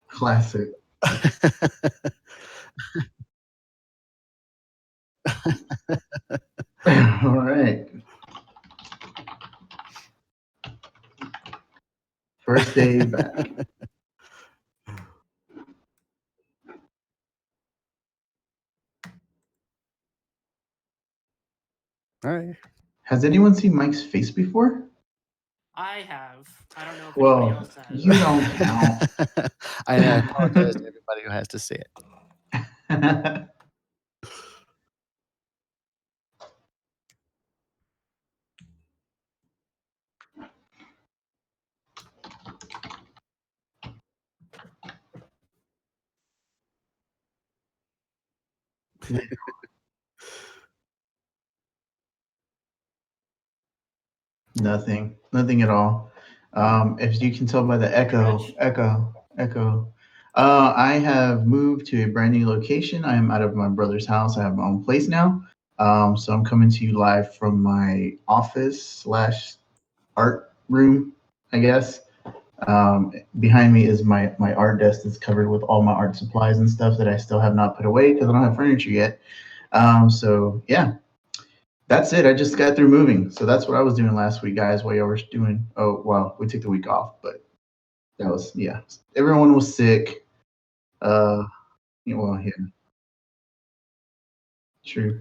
Classic. All right. First day back. All right. Has anyone seen Mike's face before? I have. I don't know if anybody Well, else has. you don't count. I apologize to everybody who has to see it. Nothing at all. If you can tell by the echo. I have moved to a brand new location. I am out of my brother's house. I have my own place now. So I'm coming to you live from my office / art room, I guess. Behind me is my art desk that's covered with all my art supplies and stuff that I still have not put away because I don't have furniture yet. So yeah, that's it. I just got through moving. So that's what I was doing last week, guys, while you were doing. Oh, well, we took the week off, but that was, yeah. Everyone was sick. Well, yeah. True.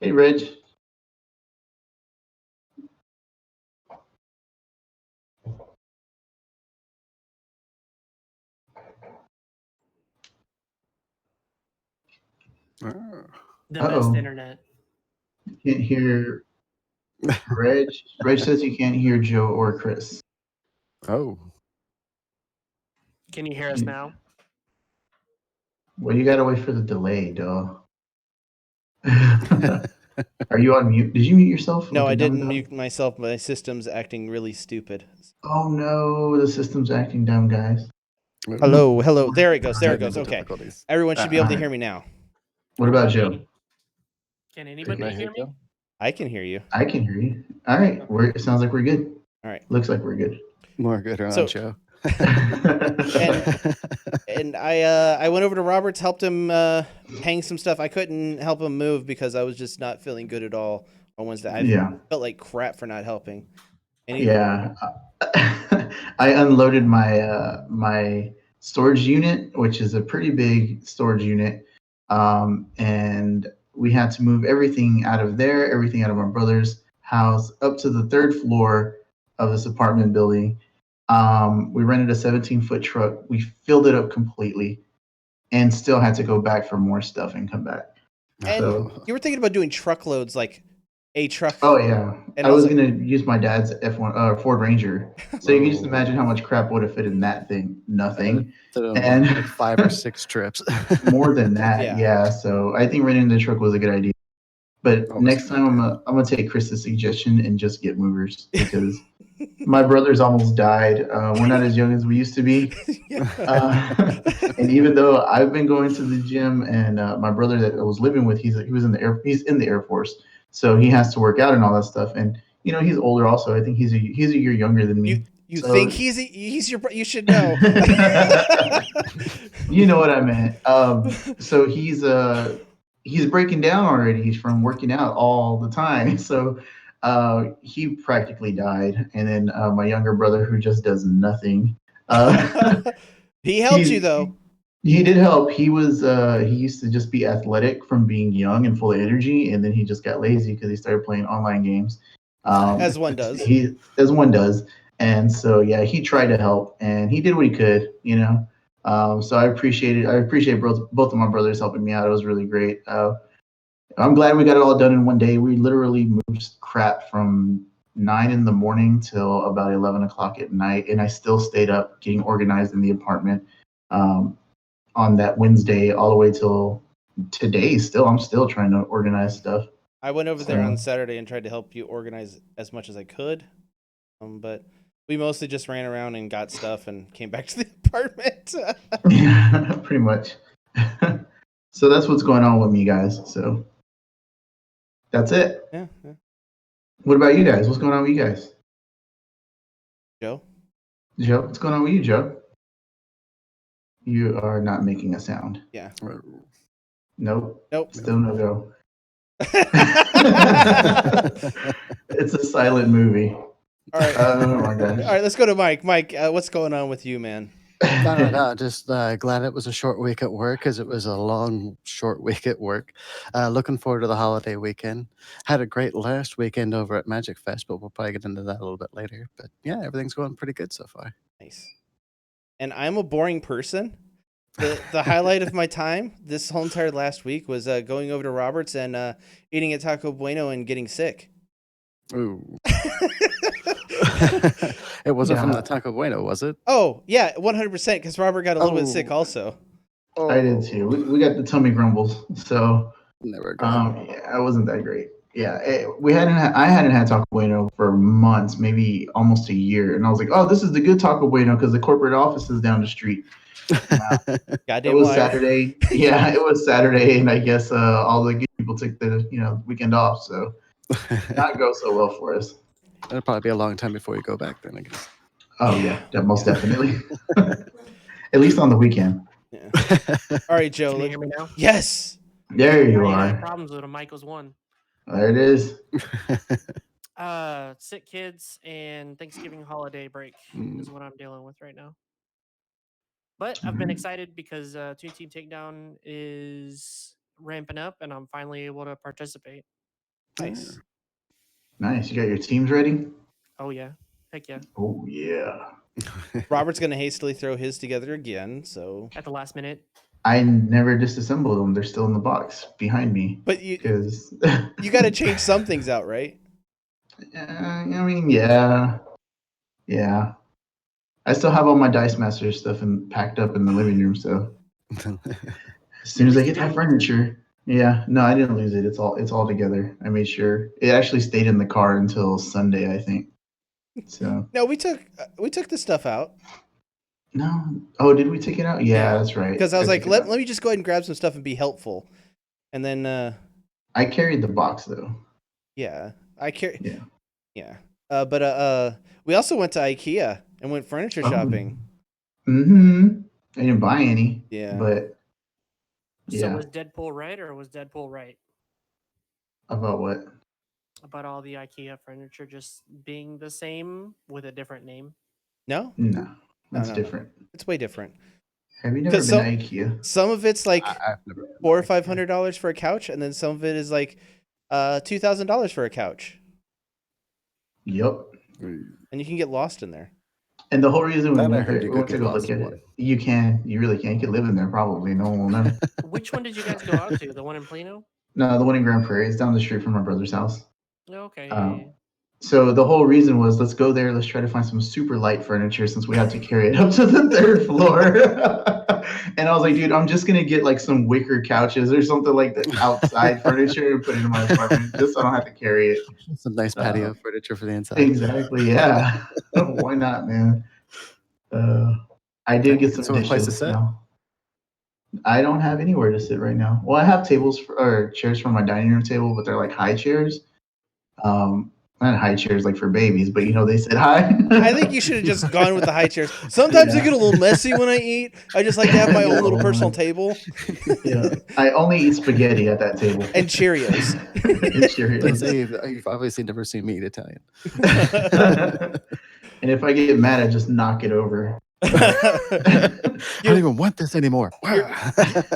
Hey, Reg. The best internet. Can't hear Reg. Reg says you can't hear Joe or Chris. Oh. Can you hear us now? Well, you gotta wait for the delay, duh. Are you on mute? Did you mute yourself? No, I didn't mute myself. My system's acting really stupid. Oh no, the system's acting dumb, guys. Hello. There it goes. Okay. Everyone should be able to hear me now. What about Joe? Can anybody hear me? I can hear you. I can hear you. All right. It sounds like we're good. All right. Looks like we're good. More good around Joe. and I went over to Robert's, helped him hang some stuff. I couldn't help him move because I was just not feeling good at all on Wednesday. I felt like crap for not helping. Yeah. I unloaded my my storage unit, which is a pretty big storage unit. And we had to move everything out of there, everything out of my brother's house up to the 3rd floor of this apartment building. We rented a 17-foot truck. We filled it up completely and still had to go back for more stuff and come back. And you were thinking about doing truckloads, like a truck. Oh, yeah. And I was going to use my dad's Ford Ranger. So you can just imagine how much crap would have fit in that thing. Nothing. And like 5 or 6 trips. More than that, yeah. So I think renting the truck was a good idea. But next time I'm gonna take Chris's suggestion and just get movers because my brother's almost died. We're not as young as we used to be. And even though I've been going to the gym, and my brother that I was living with, he's in the Air Force, so he has to work out and all that stuff. And he's older also. I think he's a year younger than me. You think he's your? You should know. You know what I meant. So he's breaking down already. He's from working out all the time. So he practically died. And then my younger brother, who just does nothing. He helped you though. He did help. He used to just be athletic from being young and full of energy, and then he just got lazy because he started playing online games. As one does. As one does. And so, yeah, he tried to help, and he did what he could, So I appreciate both of my brothers helping me out. It was really great. I'm glad we got it all done in one day. We literally moved crap from 9 in the morning till about 11 o'clock at night, and I still stayed up getting organized in the apartment on that Wednesday all the way till today. I'm still trying to organize stuff. I went over there on Saturday and tried to help you organize as much as I could, but we mostly just ran around and got stuff and came back to the apartment. Yeah, pretty much. So that's what's going on with me, guys. So that's it. Yeah. What about you guys? What's going on with you guys? Joe? Joe, what's going on with you, Joe? You are not making a sound. Yeah. Nope. Nope. Still no go. It's a silent movie. All right. Oh my gosh. All right, let's go to Mike. Mike, what's going on with you, man? No. Just glad it was a short week at work, because it was a long, short week at work. Looking forward to the holiday weekend. Had a great last weekend over at Magic Fest, but we'll probably get into that a little bit later. But yeah, everything's going pretty good so far. Nice. And I'm a boring person. The highlight of my time this whole entire last week was going over to Robert's and eating at Taco Bueno and getting sick. Ooh. It wasn't from the Taco Bueno, was it? Oh, yeah, 100%, because Robert got a little bit sick also. Oh. I did too. We got the tummy grumbles, so never good. Yeah, it wasn't that great. Yeah, I hadn't had Taco Bueno for months, maybe almost a year, and I was like, oh, this is the good Taco Bueno because the corporate office is down the street. Goddamn, it was liar. Saturday. Yeah, it was Saturday, and I guess all the good people took the weekend off, so not go so well for us. It'll probably be a long time before you go back then, I guess. Oh yeah, most definitely. At least on the weekend. Yeah. All right, Joe. Can you hear me now? Yes. There you I had are. problems with a Michael's one. There it is. Sick kids and Thanksgiving holiday break is what I'm dealing with right now. But I've been excited because Toon Team Takedown is ramping up, and I'm finally able to participate. Nice. Nice. You got your teams ready? Oh yeah, heck yeah. Oh yeah. Robert's gonna hastily throw his together again, so at the last minute. I never disassembled them. They're still in the box behind me. But you got to change some things out, right? I mean, yeah. I still have all my Dice Master stuff packed up in the living room. So as soon as I get that furniture, no, I didn't lose it. It's all together. I made sure it actually stayed in the car until Sunday, I think. So no, we took the stuff out. No. Oh, did we take it out? Yeah, that's right. Because I was like, let me just go ahead and grab some stuff and be helpful. And then I carried the box though. Yeah. I carry. Yeah. Yeah. But we also went to IKEA and went furniture shopping. Mm-hmm. I didn't buy any. Yeah. But So was Deadpool right or was Deadpool right? About what? About all the IKEA furniture just being the same with a different name? No. That's different. It's way different. Have you never been to IKEA? Some of it's like $400 or $500 for a couch, and then some of it is like $2,000 for a couch. Yep. And you can get lost in there. And the whole reason we went to go look at it, you really can. You can live in there probably. No one will know. Which one did you guys go out to? The one in Plano? No, the one in Grand Prairie. It's down the street from my brother's house. Okay. So the whole reason was, let's go there. Let's try to find some super light furniture since we have to carry it up to the third floor. And I was like, dude, I'm just going to get like some wicker couches or something like that outside furniture and put it in my apartment just so I don't have to carry it. Some nice patio furniture for the inside. Exactly. Yeah. Why not, man? I did get some place to sit. now. I don't have anywhere to sit right now. Well, I have chairs for my dining room table, but they're like high chairs. Not high chairs like for babies, but they said high. I think you should have just gone with the high chairs. Sometimes I get a little messy when I eat. I just like to have my own little personal table. Yeah, I only eat spaghetti at that table. And Cheerios. You've obviously never seen me eat Italian. And if I get mad, I just knock it over. I don't even want this anymore.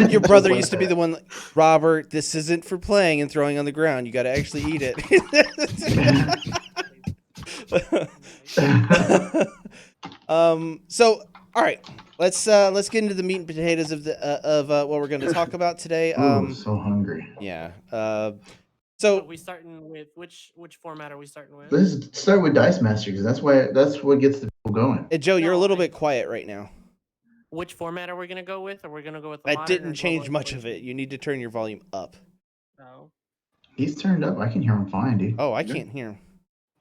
Your brother used to be the one, Robert, this isn't for playing and throwing on the ground. You got to actually eat it. So, all right, let's get into the meat and potatoes of what we're going to talk about today. So hungry. Yeah. So we starting with which format are we starting with? Let's start with Dice Master because that's what gets the people going. Hey, Joe, you're a little bit quiet right now. Which format are we gonna go with? Are we gonna go with the I didn't change much of it. You need to turn your volume up. Oh. He's turned up. I can hear him fine, dude. Oh, I can't hear him.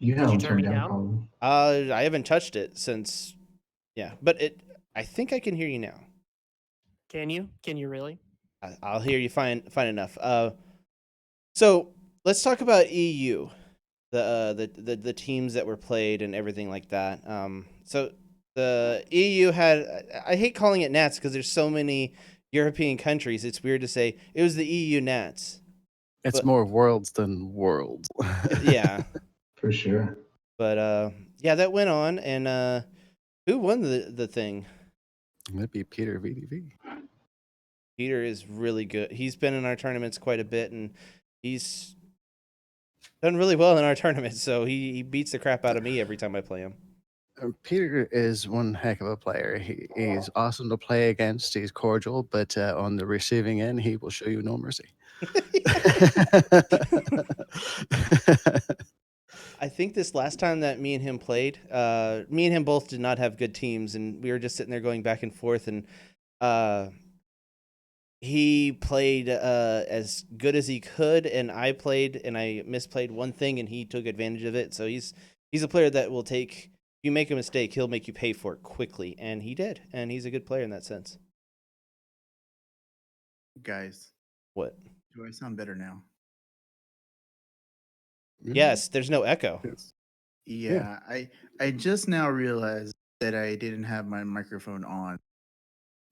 You have him turned down. I haven't touched it since. Yeah, but I think I can hear you now. Can you? Can you really? I'll hear you fine enough. So let's talk about EU, the teams that were played and everything like that. So The EU had. I hate calling it Nats because there's so many European countries. It's weird to say it was the EU Nats. It's But- more worlds than worlds. Yeah, For sure. but yeah, that went on, and who won the thing? Maybe Peter VDV. Peter is really good. He's been in our tournaments quite a bit, and he's done really well in our tournaments. So he beats the crap out of me every time I play him. Peter is one heck of a player. He's awesome to play against. He's cordial, but on the receiving end, he will show you no mercy. I think this last time that me and him played, me and him both did not have good teams, and we were just sitting there going back and forth, and he played as good as he could, and I played, and I misplayed one thing, and he took advantage of it. So he's a player that will take. If you make a mistake, he'll make you pay for it quickly, and he did, and he's a good player in that sense. Guys, What? do I sound better now? Yes, there's no echo. Yes. Yeah, I just now realized that I didn't have my microphone on.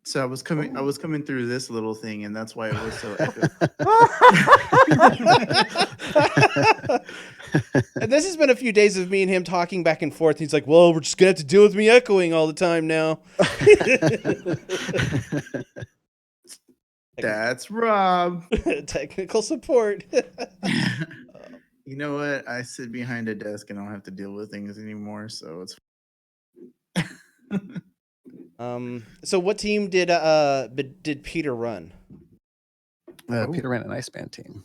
So I was coming through this little thing, and that's why it was so And this has been a few days of me and him talking back and forth. He's like, "Well, we're just gonna have to deal with me echoing all the time now." That's Rob. Technical support. You know what? I sit behind a desk and I don't have to deal with things anymore, so it's So what team did Peter run? Peter ran an Iceman team.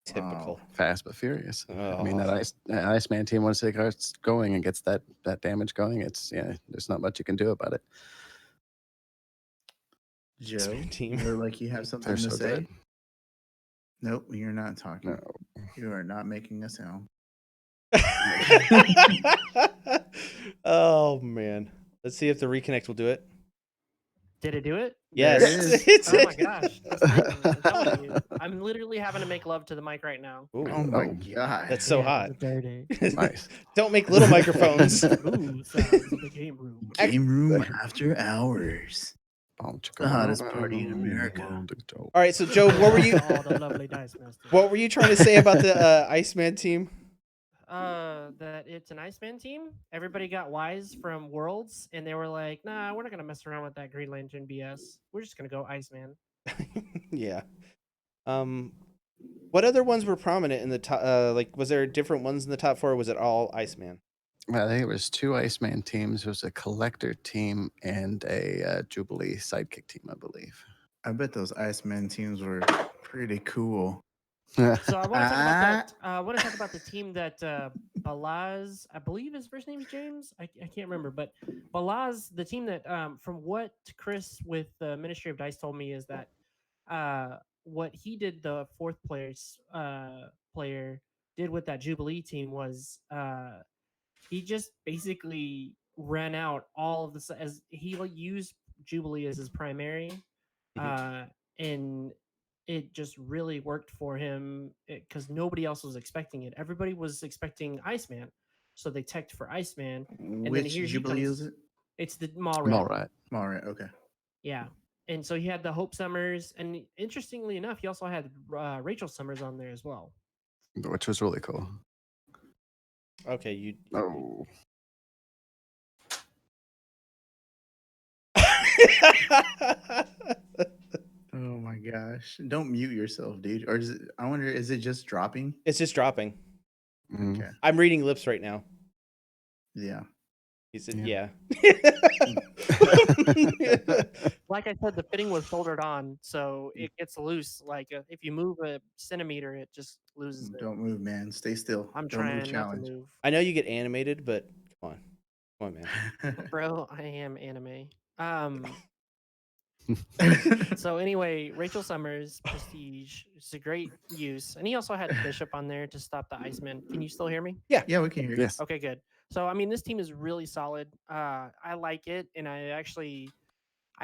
Typical. Fast but furious. I mean, Oh. that Iceman team, once it gets going and gets that damage going, there's not much you can do about it. Joe. Iceman team. You're like you have something They're to so say. good. Nope, you're not talking. No. You are not making a sound. Oh man. Let's see if the reconnect will do it. Did it do it? Yes. There it is. It's Oh my gosh. That's amazing. I'm telling you. I'm literally having to make love to the mic right now. Ooh, Oh my Oh. god. that's so Yeah, hot. it's dirty. Nice. Don't make little microphones. Ooh, sounds of the game room. Game room after hours. The hottest party in America. All right, so Joe, what were you All the lovely dice masters. what were you trying to say about the Iceman team? That it's an Iceman team. Everybody got wise from Worlds, and they were like, "Nah, we're not gonna mess around with that Green Lantern BS. We're just gonna go Iceman." Yeah. What other ones were prominent in the top? Like, was there different ones in the top four? Or was it all Iceman? I think it was 2 Iceman teams. There was a collector team and a Jubilee sidekick team, I believe. I bet those Iceman teams were pretty cool. So I want to talk about that. I want to talk about the team that Balaz, I believe his first name is James. I can't remember, but Balaz, the team that, from what Chris with the Ministry of Dice told me, is that what he did, the fourth player did with that Jubilee team was he just basically ran out all of this as he used Jubilee as his primary, and it just really worked for him because nobody else was expecting it. Everybody was expecting Iceman, so they teched for Iceman. Which here he Jubilee comes- is it? It's the I'm all Mallrat. right. All right, okay. Yeah. And so he had the Hope Summers, and interestingly enough, he also had Rachel Summers on there as well. Which was really cool. Okay, you. Oh. Oh my gosh. Don't mute yourself, dude. Or is it, I wonder, is it just dropping? It's just dropping. Mhm. Okay. I'm reading lips right now. Yeah. He said, Yeah. yeah. Like I said, the fitting was soldered on, so it gets loose. Like if you move a centimeter, it just loses it. Don't move, man. Stay still. I'm Don't move trying not to move. I know you get animated, but come on, man. Bro, I am anime. So anyway, Rachel Summers, Prestige. It's a great use. And he also had Bishop on there to stop the Iceman. Can you still hear me? Yeah, we can hear you. Yes. Okay, good. So I mean, this team is really solid. I like it, and I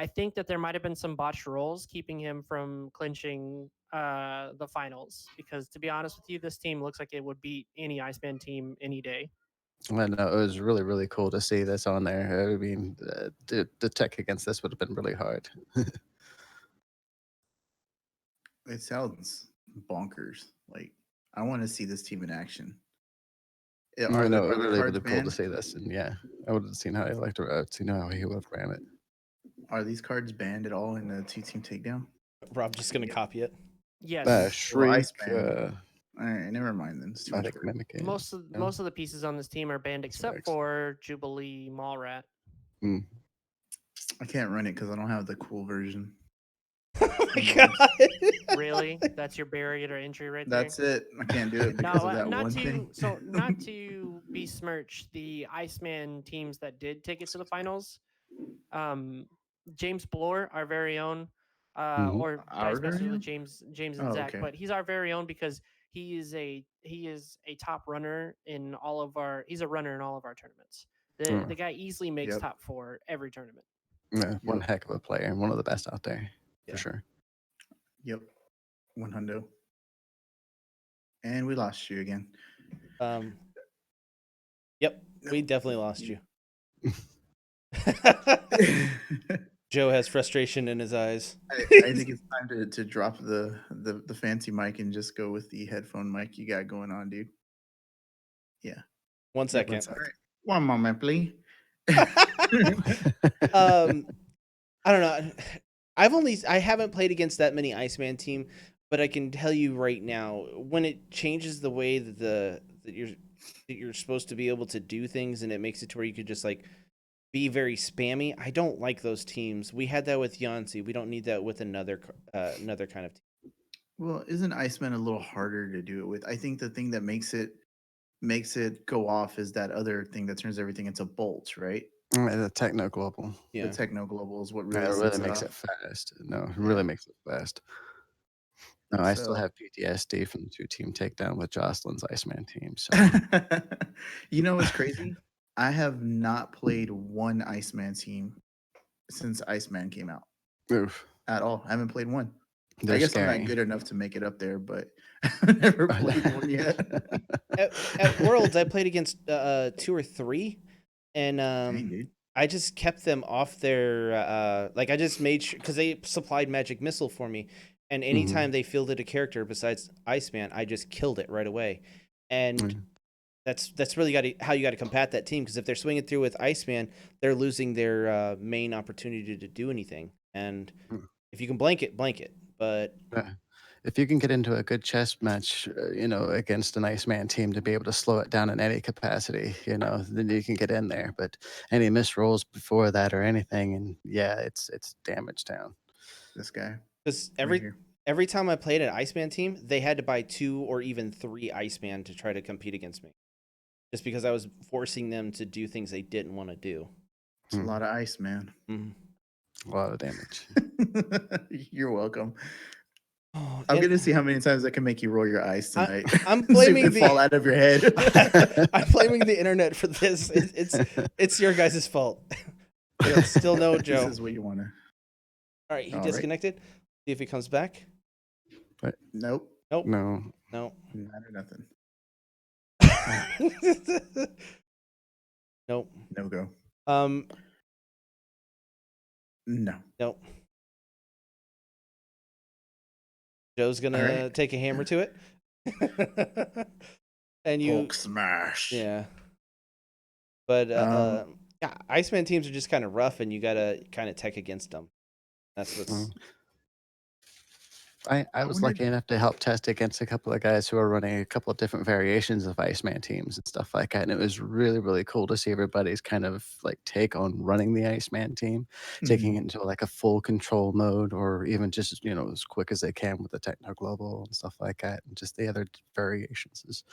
think that there might have been some botched rolls keeping him from clinching the finals. Because to be honest with you, this team looks like it would beat any Iceman team any day. Well, no, it was really, really cool to see this on there. I mean, the tech against this would have been really hard. It sounds bonkers. Like I want to see this team in action. I know, it Are was the really, cards really cool to banned? see this. And yeah, I would have seen how he liked it. I'd seen how he would have ran it. Are these cards banned at all in the two-team takedown? Rob just gonna copy it. Yes. Well, Shriek, Iceman. All right, never mind then. It's too much Static work. Mimicking. Most of the pieces on this team are banned except Facts. for Jubilee Mallrat. Mm. I can't run it because I don't have the cool version. Oh my god! Really? That's your barrier to entry right That's it. I can't do it because there. of that not one to thing. not to besmirch the Iceman teams that did take it to the finals. James Bloor, our very own, Mhm. or Our vice very versa, own? James and Oh, Zach, okay. but he's our very own because he is a top runner in all of our. He's a runner in all of our tournaments. The guy easily makes Yep. top 4 every tournament. Yeah, one Yep. heck of a player and one of the best out there Yeah. for sure. Yep. 100. And we lost you again. Yep, we definitely lost you. Joe has frustration in his eyes. I think it's time to drop the fancy mic and just go with the headphone mic you got going on, dude. Yeah. 1 second. All right. One moment, please. I don't know. I haven't played against that many Iceman team, but I can tell you right now, when it changes the way that you're supposed to be able to do things, and it makes it to where you could just like be very spammy. I don't like those teams. We had that with Yancy. We don't need that with another kind of team. Well, isn't Iceman a little harder to do it with? I think the thing that makes it go off is that other thing that turns everything into bolts, right? The Techno Global. Yeah. The Techno Global is what Yeah, really it sets really makes off. it fast. No, it really makes it fast. No, I still So- have PTSD from the 2-team takedown with Jocelyn's Iceman team. So You know what's crazy? I have not played one Iceman team since Iceman came out oof, at all. I haven't played one. they're I guess I'm scary. not good enough to make it up there, but I've never played one yet. At Worlds, I played against 2 or 3, and Dang, dude. I just kept them off their like I just made sure because they supplied magic missile for me, and anytime they fielded a character besides Iceman, I just killed it right away, and that's really how you got to combat that team, because if they're swinging through with Iceman, they're losing their main opportunity to do anything, and if you can blank it, but. If you can get into a good chess match, against an Iceman team to be able to slow it down in any capacity, then you can get in there. But any missed rolls before that or anything, and yeah, it's damage down. This guy. Because right here. every time I played an Iceman team, they had to buy 2 or even 3 Iceman to try to compete against me, just because I was forcing them to do things they didn't want to do. It's a lot of ice, man. A lot of damage. You're welcome. Oh, I'm gonna see how many times I can make you roll your eyes tonight. I'm See if blaming they fall out of your head. I'm blaming the internet for this. It's your guys' fault. Still no Joe. This is what you want to. All right, he All right. disconnected. See if he comes back. Nope. Nope. No. No. Not or nothing. Nope. No go. No. Nope. Joe's gonna take a hammer to it. And you Hulk smash. Yeah. But yeah, Iceman teams are just kind of rough, and you gotta kind of tech against them. That's what's. I was lucky enough to help test against a couple of guys who are running a couple of different variations of Iceman teams and stuff like that. And it was really, really cool to see everybody's kind of like take on running the Iceman team, taking it into like a full control mode, or even just, as quick as they can with the Techno Global and stuff like that. And just the other variations is,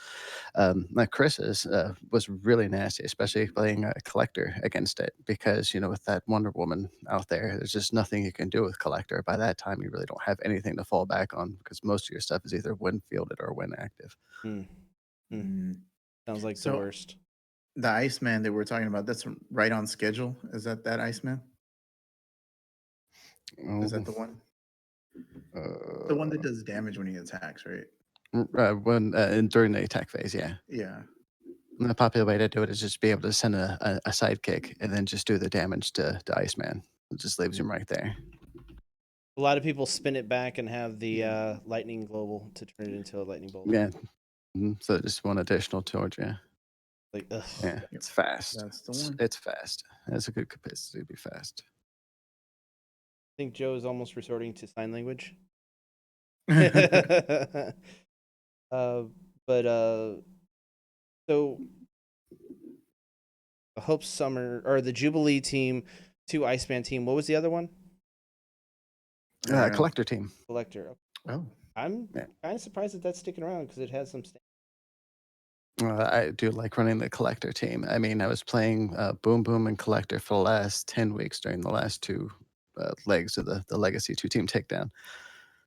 like Chris's was really nasty, especially playing a Collector against it, because, with that Wonder Woman out there, there's just nothing you can do with Collector. By that time, you really don't have anything to fall back on, because most of your stuff is either win fielded or win active. Sounds like the worst. The Iceman that we're talking about, that's right on schedule. Is that Iceman? Is that the one? The one that does damage when he attacks, right? When during the attack phase, yeah. Yeah. And the popular way to do it is just be able to send a sidekick and then just do the damage to Iceman. It just leaves him right there. A lot of people spin it back and have the lightning global to turn it into a lightning bolt. Yeah. So just one additional charge, yeah. Like, ugh. Yeah, it's fast. That's the one. It's fast. It has a good capacity to be fast. I think Joe is almost resorting to sign language. So the Hope Summer or the Jubilee team, 2 Iceman team. What was the other one? Collector team. Collector. Oh, I'm kind of surprised that that's sticking around because it has some. I do like running the collector team. I mean, I was playing Boom Boom and Collector for the last 10 weeks during the last 2 legs of the Legacy 2 team takedown.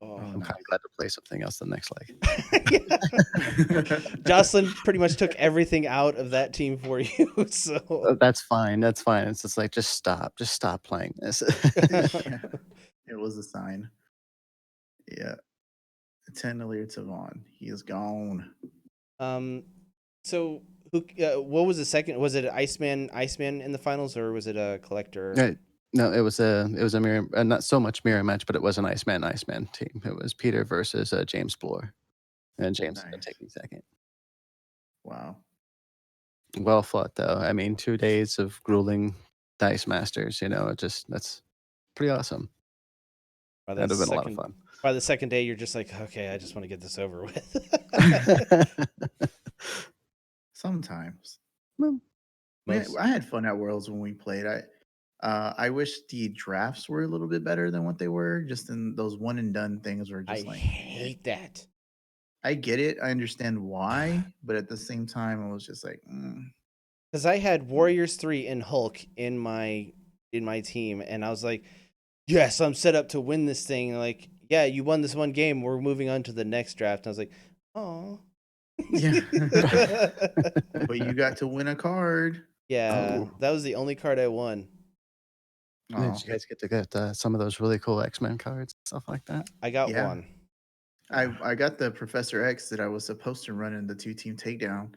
Oh, I'm kind of glad to play something else the next leg. Jocelyn pretty much took everything out of that team for you. So That's fine. That's fine. It's just like, just stop playing this. yeah. It was a sign. Yeah. 10 Illyr Tavon. He is gone. So who? What was the second? Was it Iceman in the finals, or was it a Collector? No, it was a mirror, not so much mirror match, but it was an Iceman team. It was Peter versus James Bloor, and James ended up Nice. taking second. Wow. Well fought, though. I mean, 2 days of grueling dice masters. That's pretty awesome. That'd have been a lot of fun. By the second day, you're just like, okay, I just want to get this over with. Sometimes. Most. I had fun at Worlds when we played. I wish the drafts were a little bit better than what they were. Just in those one and done things were just I like hate that. I get it. I understand why, but at the same time, I was just like, Because I had Warriors 3 and Hulk in my team, and I was like, yes, I'm set up to win this thing. And like, yeah, you won this one game. We're moving on to the next draft. And I was like, oh. yeah. But you got to win a card. Yeah, that was the only card I won. Did you guys get to get some of those really cool X-Men cards and stuff like that? I got one. I got the Professor X that I was supposed to run in the 2-team takedown,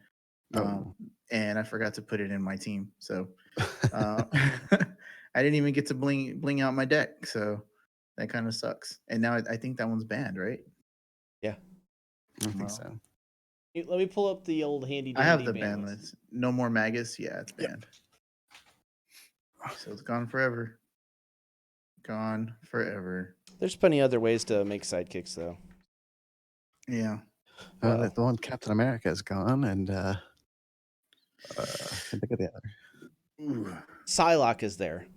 and I forgot to put it in my team. So I didn't even get to bling out my deck. So that kind of sucks. And now I think that one's banned, right? Yeah, I think so. Let me pull up the old handy dandy. I have the ban list. No more Magus. Yeah, it's banned. So it's gone forever. Gone forever. There's plenty of other ways to make sidekicks, though. Yeah. The one Captain America is gone, and I can't think of the other. Ooh. Psylocke is there.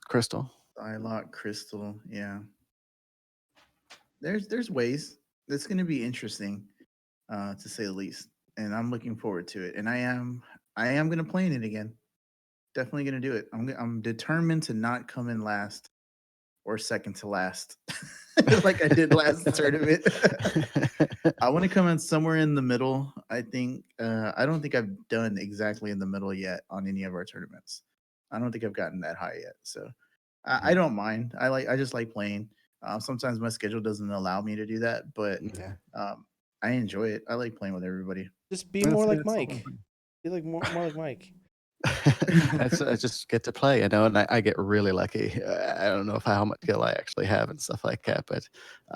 Crystal. Psylocke, Crystal. Yeah. There's ways. It's going to be interesting, to say the least. And I'm looking forward to it. And I am going to play in it again. Definitely going to do it. I'm determined to not come in last or second to last like I did last tournament. I want to come in somewhere in the middle. I think I don't think I've done exactly in the middle yet on any of our tournaments. I don't think I've gotten that high yet. So I don't mind. I just like playing. Sometimes my schedule doesn't allow me to do that, but I enjoy it. I like playing with everybody. Just be more like Mike. Be like more like Mike. I just get to play, and I get really lucky. I don't know how much skill I actually have and stuff like that, but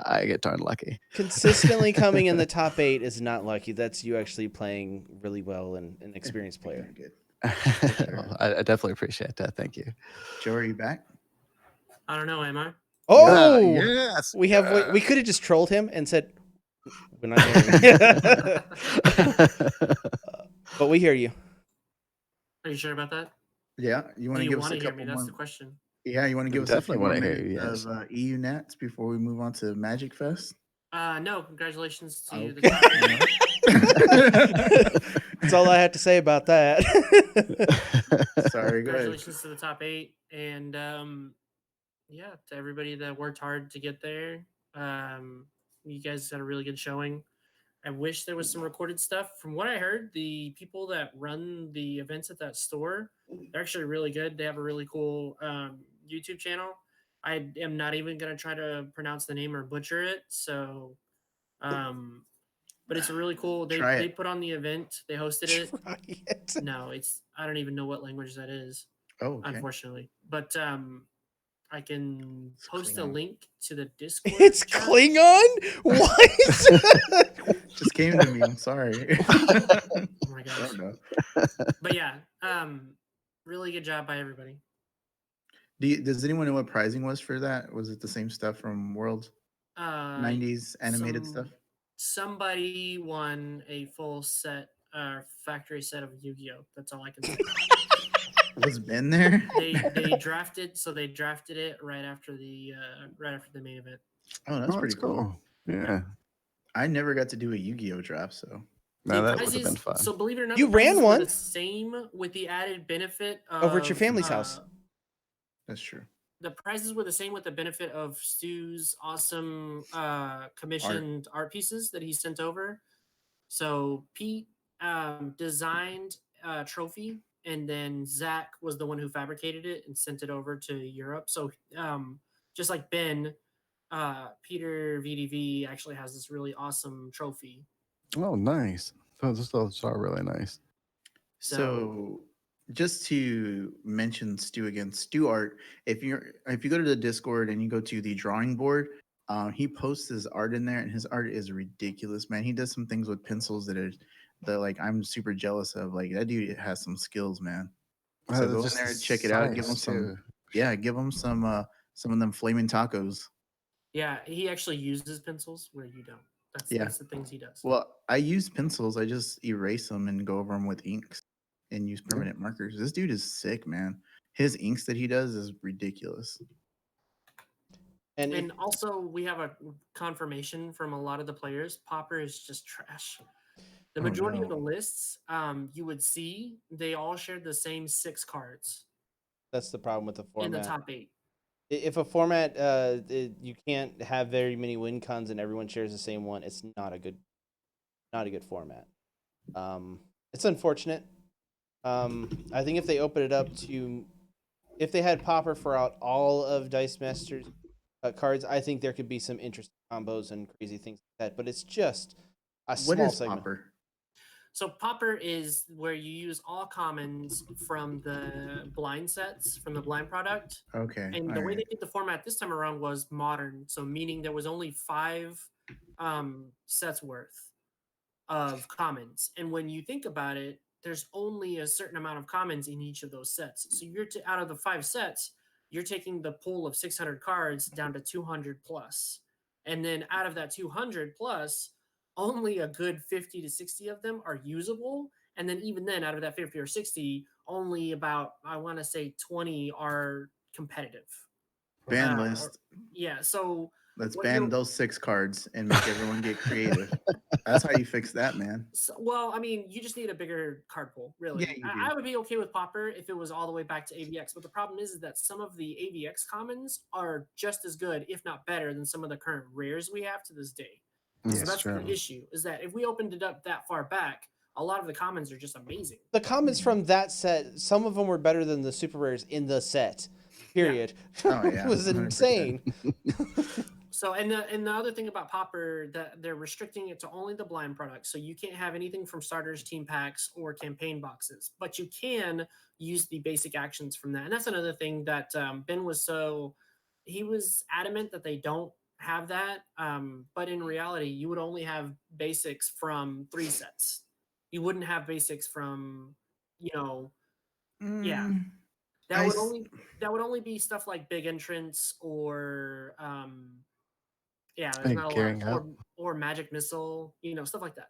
I get darn lucky. Consistently coming in the top 8 is not lucky. That's you actually playing really well and an experienced player. Good. Well, I definitely appreciate that. Thank you. Joe, are you back? I don't know. Am I? Oh, yes. We could have just trolled him and said, "We're not hearing." But we hear you. Are you sure about that? Yeah, you want to give us a hear couple me? more? That's the question. Yeah, you want to give us Definitely a few more wanna hear you, minutes of EU Nats before we move on to Magic Fest? No, congratulations to the top 8. That's all I had to say about that. Sorry, go ahead. Congratulations to the top 8, and yeah, to everybody that worked hard to get there. You guys had a really good showing. I wish there was some recorded stuff. From what I heard, the people that run the events at that store, they're actually really good. They have a really cool YouTube channel. I am not even going to try to pronounce the name or butcher it. So but it's really cool. Try They it. put on the event. They hosted it. Try it. No, I don't even know what language that is, Oh, okay. unfortunately. But I can It's post a Klingon. link to the Discord. It's chat. Klingon? What? Just came to me. I'm sorry. Oh my I gosh. don't know. But yeah, really good job by everybody. Does anyone know what pricing was for that? Was it the same stuff from World 90s animated stuff? Somebody won a full set, factory set of Yu-Gi-Oh. That's all I can say. Was Ben there? They drafted it right after the main event. Oh, that's pretty cool. Yeah. I never got to do a Yu-Gi-Oh draft, so No, The that would have prizes- been fun. So believe it or not, You the prizes ran were one? the same with the added benefit of Over at your family's house. that's true. The prizes were the same with the benefit of Stu's awesome commissioned art pieces that he sent over. So Pete designed a trophy, and then Zach was the one who fabricated it and sent it over to Europe. So just like Ben, Peter VDV actually has this really awesome trophy. Oh, nice. Those are really nice. So just to mention Stu again, Stu Art, if you go to the Discord and you go to the drawing board, he posts his art in there, and his art is ridiculous, man. He does some things with pencils that like I'm super jealous of. Like that dude has some skills, man. So go in Just there the and check it out. Give him size, some, too. yeah, give him some of them flaming tacos. Yeah, he actually uses pencils where you don't. That's the things he does. Well, I use pencils. I just erase them and go over them with inks and use permanent markers. This dude is sick, man. His inks that he does is ridiculous. And also, we have a confirmation from a lot of the players. Popper is just trash. The majority of the lists you would see, they all shared the same 6 cards That's the problem with the format. in the top 8. If a format you can't have very many win cons and everyone shares the same one, it's not a good format. It's unfortunate. I think if they open it up to, if they had Popper for out all of Dice Masters cards, I think there could be some interesting combos and crazy things like that. But it's just a small segment. Popper? So Popper is where you use all commons from the blind sets, from the blind product. Okay. And the way they did the format this time around was modern. So meaning there was only 5 sets worth of commons. And when you think about it, there's only a certain amount of commons in each of those sets. So you're out of the 5 sets, you're taking the pool of 600 cards down to 200 plus. And then out of that 200 plus, only a good 50 to 60 of them are usable. And then even then, out of that 50 or 60, only about, I want to say 20 are competitive. Ban list. Yeah, so let's ban those 6 cards and make everyone get creative. That's how you fix that, man. So, well, I mean, you just need a bigger card pool, really. Yeah, you do. I would be okay with Popper if it was all the way back to AVX, but the problem is that some of the AVX commons are just as good, if not better, than some of the current rares we have to this day. So that's the issue, is that if we opened it up that far back, a lot of the commons are just amazing. The commons from that set, some of them were better than the super rares in the set. Period. Yeah. Oh, yeah. It was insane. So, and the other thing about Popper, that they're restricting it to only the blind products. So you can't have anything from starters, team packs, or campaign boxes, but you can use the basic actions from that. And that's another thing that Ben was he was adamant that they don't have that. But in reality, you would only have basics from 3 sets. You wouldn't have basics from, yeah. That would only be stuff like big entrance or there's not a lot or magic missile, stuff like that.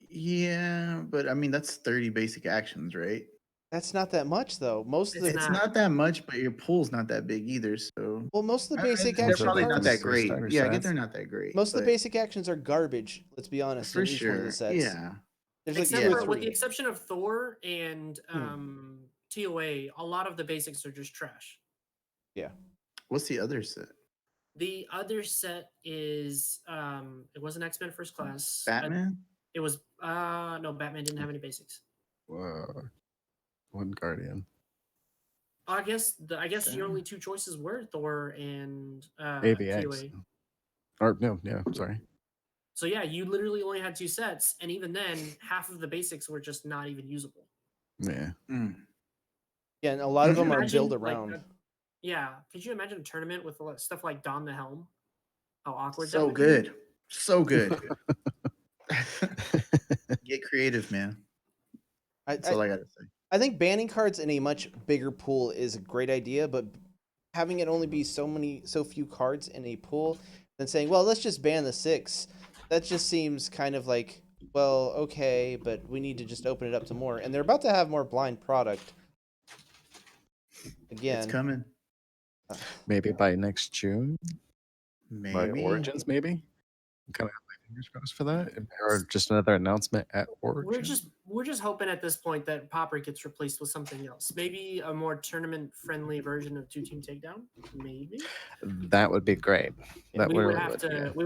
Yeah, but I mean that's 30 basic actions, right? That's not that much though. It's not that much, but your pool's not that big either. So most of the basic actions are probably not that great. Yeah, I get they're not that great. Most of the basic actions are garbage. Let's be honest. For sure. One of the sets. Yeah. There's with the exception of Thor and TOA, a lot of the basics are just trash. Yeah. What's the other set? The other set is it wasn't X-Men First Class. Batman? It was no, Batman didn't have any basics. One Guardian. I guess your only 2 choices were Thor and AVX. TOA. Or no, yeah, sorry. So yeah, you literally only had 2 sets, and even then, half of the basics were just not even usable. Yeah. Yeah, and a lot of Could you them are imagine, built like, around. yeah, could you imagine a tournament with stuff like Don the Helm? How awkward that So would be? good. So good. Get creative, man. That's all I gotta say. I think banning cards in a much bigger pool is a great idea, but having it only be so few cards in a pool, then saying, well, let's just ban the 6, that just seems kind of like, well, okay, but we need to just open it up to more. And they're about to have more blind product. Again. It's coming. Maybe by next June. By Maybe. Origins, maybe. I'm kind of have my fingers crossed for that, or just another announcement at Origins. We're just hoping at this point that Popper gets replaced with something else. Maybe a more tournament friendly version of 2-team takedown. Maybe That would be great. That we would really have would. to. Yeah. We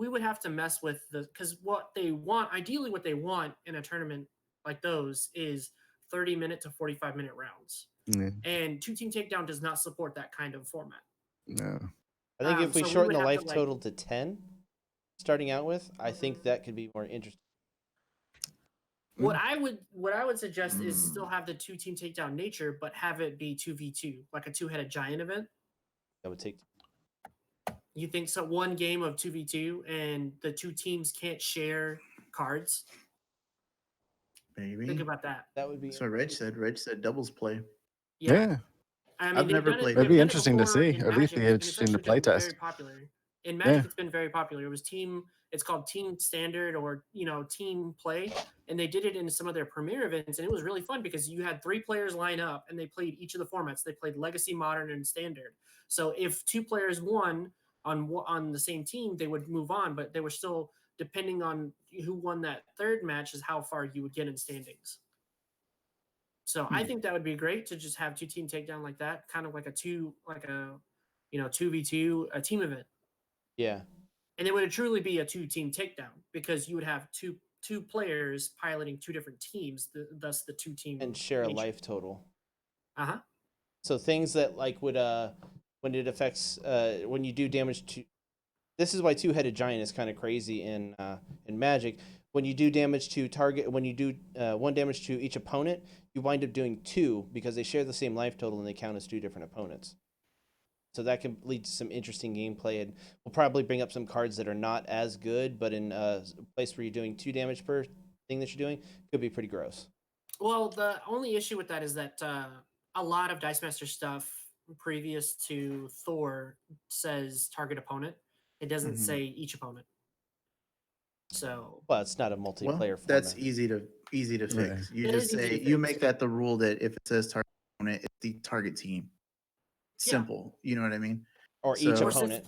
would have to mess with because what they want, ideally, what they want in a tournament like those is 30-minute to 45-minute rounds. Yeah. And 2-team takedown does not support that kind of format. No. I think if we so we shorten would the have life to, like- total to 10, starting out with, I think that could be more interesting. What I would suggest is still have the 2-team takedown nature, but have it be 2v2, like a 2-headed giant event. That would take. You think so? One game of 2v2, and the 2 teams can't share cards. Maybe. Think about that. That would be. That's what Reg said. Reg said doubles play. Yeah. I mean, I've they've never done it- played they've It'd be done it interesting to before see, in or at least be Magic, and it's interesting to actually play been test. very popular. In Magic, Yeah. it's been very popular. It was it's called Team Standard or Team Play, and they did it in some of their premier events, and it was really fun because you had 3 players line up and they played each of the formats. They played Legacy, Modern, and Standard. So if 2 players won on the same team, they would move on, but they were still, depending on who won that third match, is how far you would get in standings. So I think that would be great to just have 2-team takedown like that, kind of like a 2v2, a team event. Yeah. And it would truly be a 2-team takedown because you would have two players piloting 2 different teams, thus the 2-team And share a nature. life total. Uh-huh. So things that like would when it affects when you do damage to, this is why 2-headed giant is kind of crazy in Magic. When you do damage to target, when you do 1 damage to each opponent, you wind up doing 2 because they share the same life total and they count as 2 different opponents. So that can lead to some interesting gameplay, and we'll probably bring up some cards that are not as good, but in a place where you're doing 2 damage per thing that you're doing, could be pretty gross. Well, the only issue with that is that a lot of Dice Master stuff previous to Thor says target opponent. It doesn't say each opponent. So Well, it's not a multiplayer format. That's easy to fix. You It just is easy say to you fix. make that the rule that if it says target opponent, it's the target team. Simple. You know what I mean? Or each or opponent. since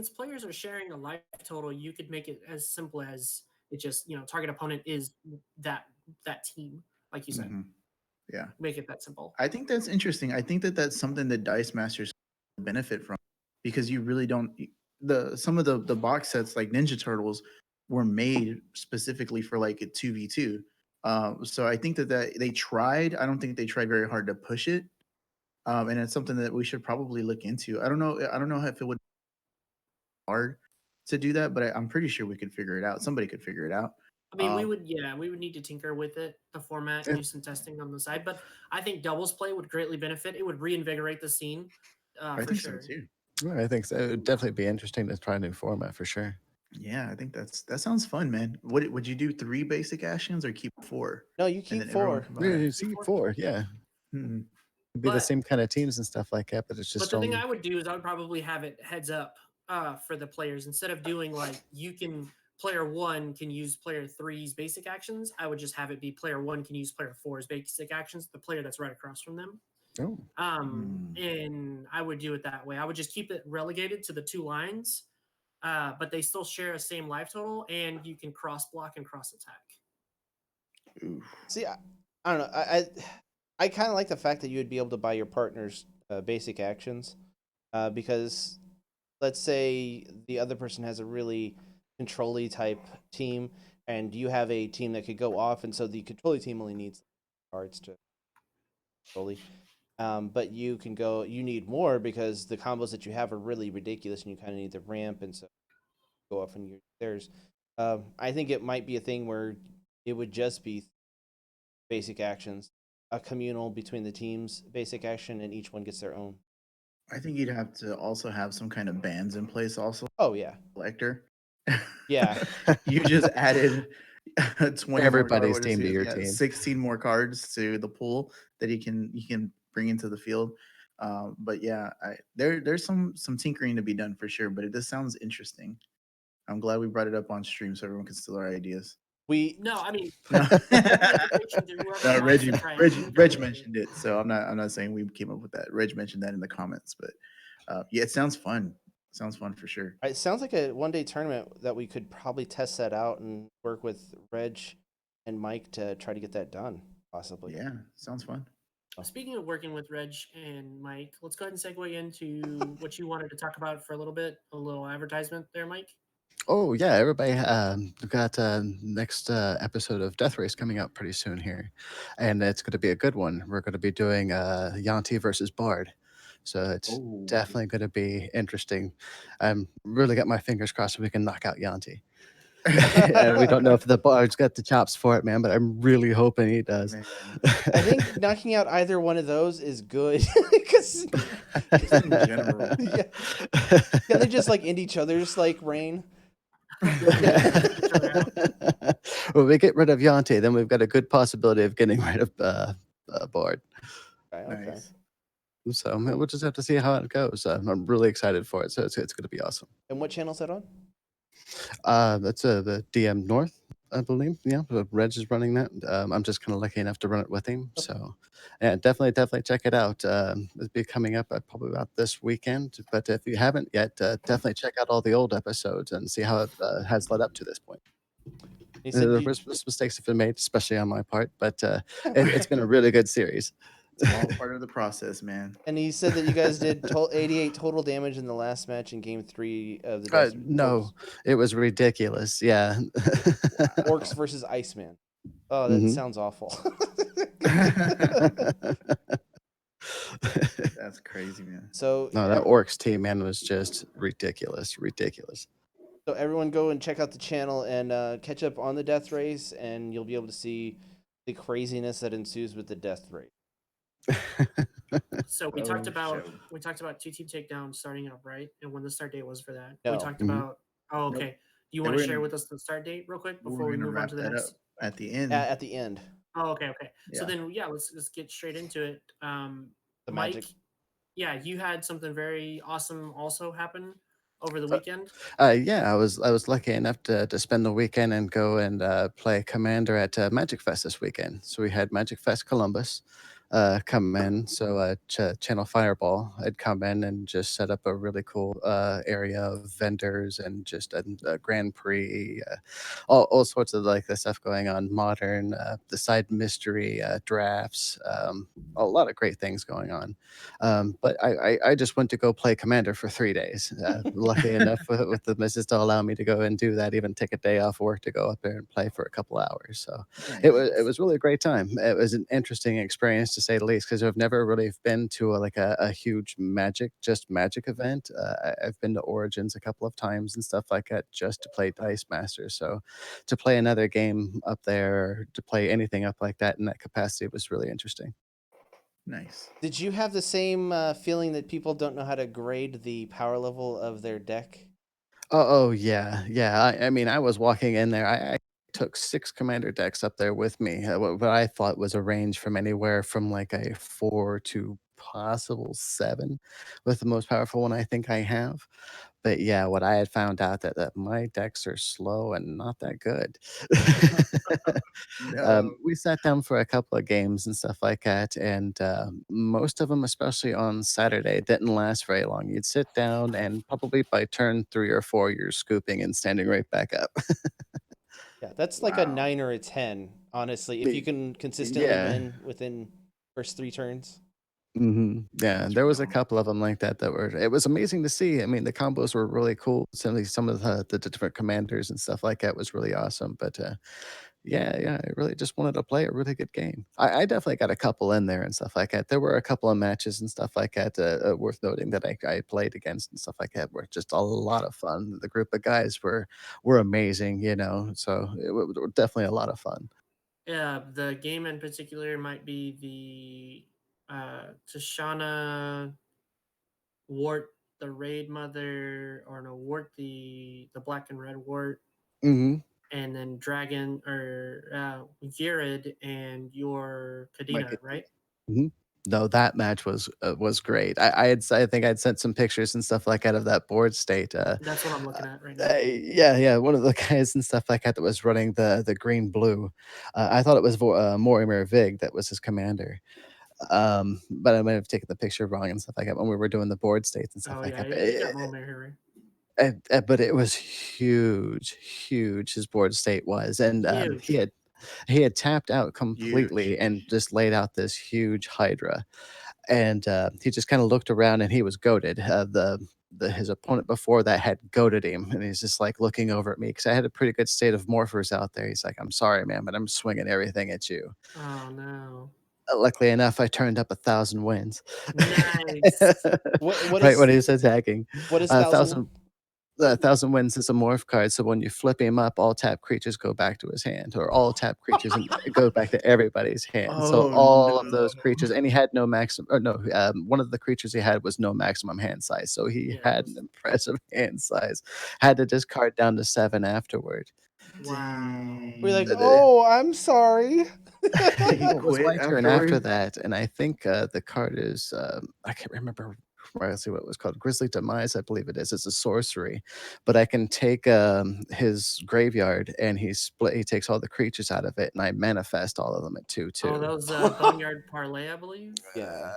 players are sharing a life total, you could make it as simple as it just target opponent is that team, like you said. Yeah. Make it that simple. I think that's interesting. I think that that's something that Dice Masters benefit from because you really don't. Some of the box sets like Ninja Turtles were made specifically for like a 2v2. So I think that they tried. I don't think they tried very hard to push it. And it's something that we should probably look into. I don't know if it would be hard to do that, but I'm pretty sure we could figure it out. Somebody could figure it out. I mean, we would need to tinker with it, the format, and do some testing on the side. But I think doubles play would greatly benefit. It would reinvigorate the scene. I for think sure. so too. I think so. It would definitely be interesting to try a new format for sure. Yeah, I think that sounds fun, man. Would you do 3 basic actions or keep 4? No, you keep then everyone 4. combine? Yeah, you see 4, yeah. Mhm. It'd be the But- same kind of teams and stuff like that, but it's But just the thing I would do is I would probably have it heads up for the players instead of doing like player 1 can use player 3's basic actions. I would just have it be player 1 can use player 4's basic actions. The player that's right across from them. Oh. And I would do it that way. I would just keep it relegated to the 2 lines, but they still share a same life total, and you can cross block and cross attack. Oof. See, I don't know. I kind of like the fact that you would be able to buy your partner's basic actions, because let's say the other person has a really control-y type team, and you have a team that could go off, and so the control-y team only needs cards to control-y. But you need more because the combos that you have are really ridiculous, and you kind of need the ramp, and so go off on theirs. I think it might be a thing where it would just be basic actions, a communal between the teams, basic action, and each one gets their own. I think you'd have to also have some kind of bans in place also. Oh yeah, Collector. yeah. You just added 20 Everybody's more team to your yeah, team. 16 more cards to the pool that he can bring into the field. But yeah, there's some tinkering to be done for sure. But this sounds interesting. I'm glad we brought it up on stream so everyone can steal our ideas. No, I mean, No, invitation to whoever no, wants to try and think of Reg it. mentioned it, so I'm not saying we came up with that. Reg mentioned that in the comments, but yeah, it sounds fun. Sounds fun for sure. It sounds like a one-day tournament that we could probably test that out and work with Reg and Mike to try to get that done, possibly. Yeah, sounds fun. Speaking of working with Reg and Mike, let's go ahead and segue into what you wanted to talk about for a little bit. A little advertisement there, Mike. Oh yeah, everybody we've got next episode of Death Race coming up pretty soon here, and it's going to be a good one. We're going to be doing Yanti versus Bard, so it's Oh, definitely going to be interesting. I'm really got my fingers crossed so we can knock out Yanti. And we don't know if the Bard's got the chops for it, man, but I'm really hoping he does. man. I think knocking out either one of those is good because Just in general. yeah, can they just like end each other's like reign? When we get rid of Yanti, then we've got a good possibility of getting rid of Bard. Okay. Nice. So we'll just have to see how it goes. I'm really excited for it. So it's going to be awesome. And what channel is that on? That's the DM North, I believe. Yeah, Reg is running that. I'm just kind of lucky enough to run it with him. Okay. So, yeah, definitely check it out. It'll be coming up probably about this weekend. But if you haven't yet, definitely check out all the old episodes and see how it has led up to this point. He said There was mistakes have been made, especially on my part, but it's been a really good series. It's all part of the process, man. And he said that you guys did 88 total damage in the last match in Game 3 of the Death No, it was ridiculous. Yeah. Orcs versus Iceman. Oh, that sounds awful. That's crazy, man. So no, that Orcs team, man, was just ridiculous. So everyone go and check out the channel and catch up on the Death Race, and you'll be able to see the craziness that ensues with the Death Race. So we talked about 2-team takedown starting up, right? And when the start date was for that. No. We talked about. Oh, okay. Nope. Do you want to share with us the start date real quick before we move on to the next? At the end. At the end. Oh, okay. So Yeah. then, yeah, let's get straight into it. The Mike, magic. yeah, you had something very awesome also happen over the weekend. Yeah, I was lucky enough to spend the weekend and go and play Commander at Magic Fest this weekend. So we had Magic Fest Columbus come in. So Channel Fireball had come in and just set up a really cool area of vendors and just a Grand Prix, all sorts of like the stuff going on, modern, the side mystery drafts, a lot of great things going on. But I just went to go play Commander for 3 days. Lucky enough with the missus to allow me to go and do that, even take a day off work to go up there and play for a couple hours. So it was really a great time. It was an interesting experience to say the least, because I've never really been to a huge magic event. I've been to Origins a couple of times and stuff like that just to play Dice Masters. So to play another game up there, to play anything up like that in that capacity was really interesting. Nice. Did you have the same feeling that people don't know how to grade the power level of their deck? Oh yeah. I mean, I was walking in there. I took 6 commander decks up there with me. What I thought was a range from anywhere from like a 4 to possible 7, with the most powerful one I think I have. But yeah, what I had found out that my decks are slow and not that good. No. We sat down for a couple of games and stuff like that, and most of them, especially on Saturday, didn't last very long. You'd sit down, and probably by turn 3 or 4, you're scooping and standing right back up. Yeah, that's like a Wow. 9 or a 10, honestly, if you can consistently win within first 3 turns. Yeah, That's there was a real. couple of them like that were. It was amazing to see. I mean, the combos were really cool. Some of the different commanders and stuff like that was really awesome. But yeah, I really just wanted to play a really good game. I definitely got a couple in there and stuff like that. There were a couple of matches and stuff like that worth noting that I played against and stuff like that were just a lot of fun. The group of guys were amazing, so were definitely a lot of fun. Yeah, the game in particular might be the Tashana Wart, the Raid Mother, or no, Wart the Black and Red Wart, hmm and then Dragon or Virid and your Kadena, right? hmm No, that match was great. I think I'd sent some pictures and stuff like out of that board state. That's what I'm looking at right now. Yeah, one of the guys and stuff like that was running the green blue. I thought it was Mortimer Vig that was his commander. But I might have taken the picture wrong and stuff like that when we were doing the board states and stuff Oh like yeah, that. you got Momer here, right? But it was huge, huge. His board state was, and Huge. he had tapped out Huge. completely and just laid out this huge Hydra, and he just kind of looked around and he was goaded. His opponent before that had goaded him, and he's just like looking over at me because I had a pretty good state of morphers out there. He's like, "I'm sorry, man, but I'm swinging everything at you." Oh no. Luckily enough, I turned up 1,000 wins. Nice. What Right is when he was attacking. what is 1,000 1,000 wins is a morph card, so when you flip him up, all tap creatures go back to his hand, or all tap creatures and go back to everybody's hand. So Oh all of no. those creatures, and he had no maximum, or no, one of the creatures he had was no maximum hand size, so he Yeah, had an impressive hand size. Had to discard down to 7 afterward. wow. we're like, Uh, oh, I'm sorry. He Well, it was quit my turn after afterwards. that, and I think the card is I can't remember precisely what it was called. Grizzly Demise, I believe it is. It's a sorcery, but I can take his graveyard and he takes all the creatures out of it, and I manifest all of them at 2/2. Oh, that was Boneyard Parlay, I believe. Yeah.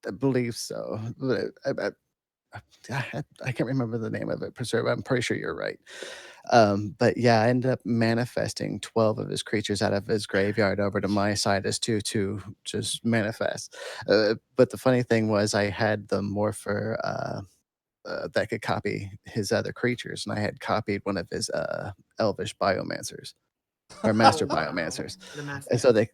I believe so. But I can't remember the name of it, preserve. I'm pretty sure you're right. But yeah, I ended up manifesting 12 of his creatures out of his graveyard over to my side as 2/2 just manifest. But the funny thing was, I had the morpher that could copy his other creatures, and I had copied one of his elvish biomancers or master Oh wow. biomancers. The master. And so they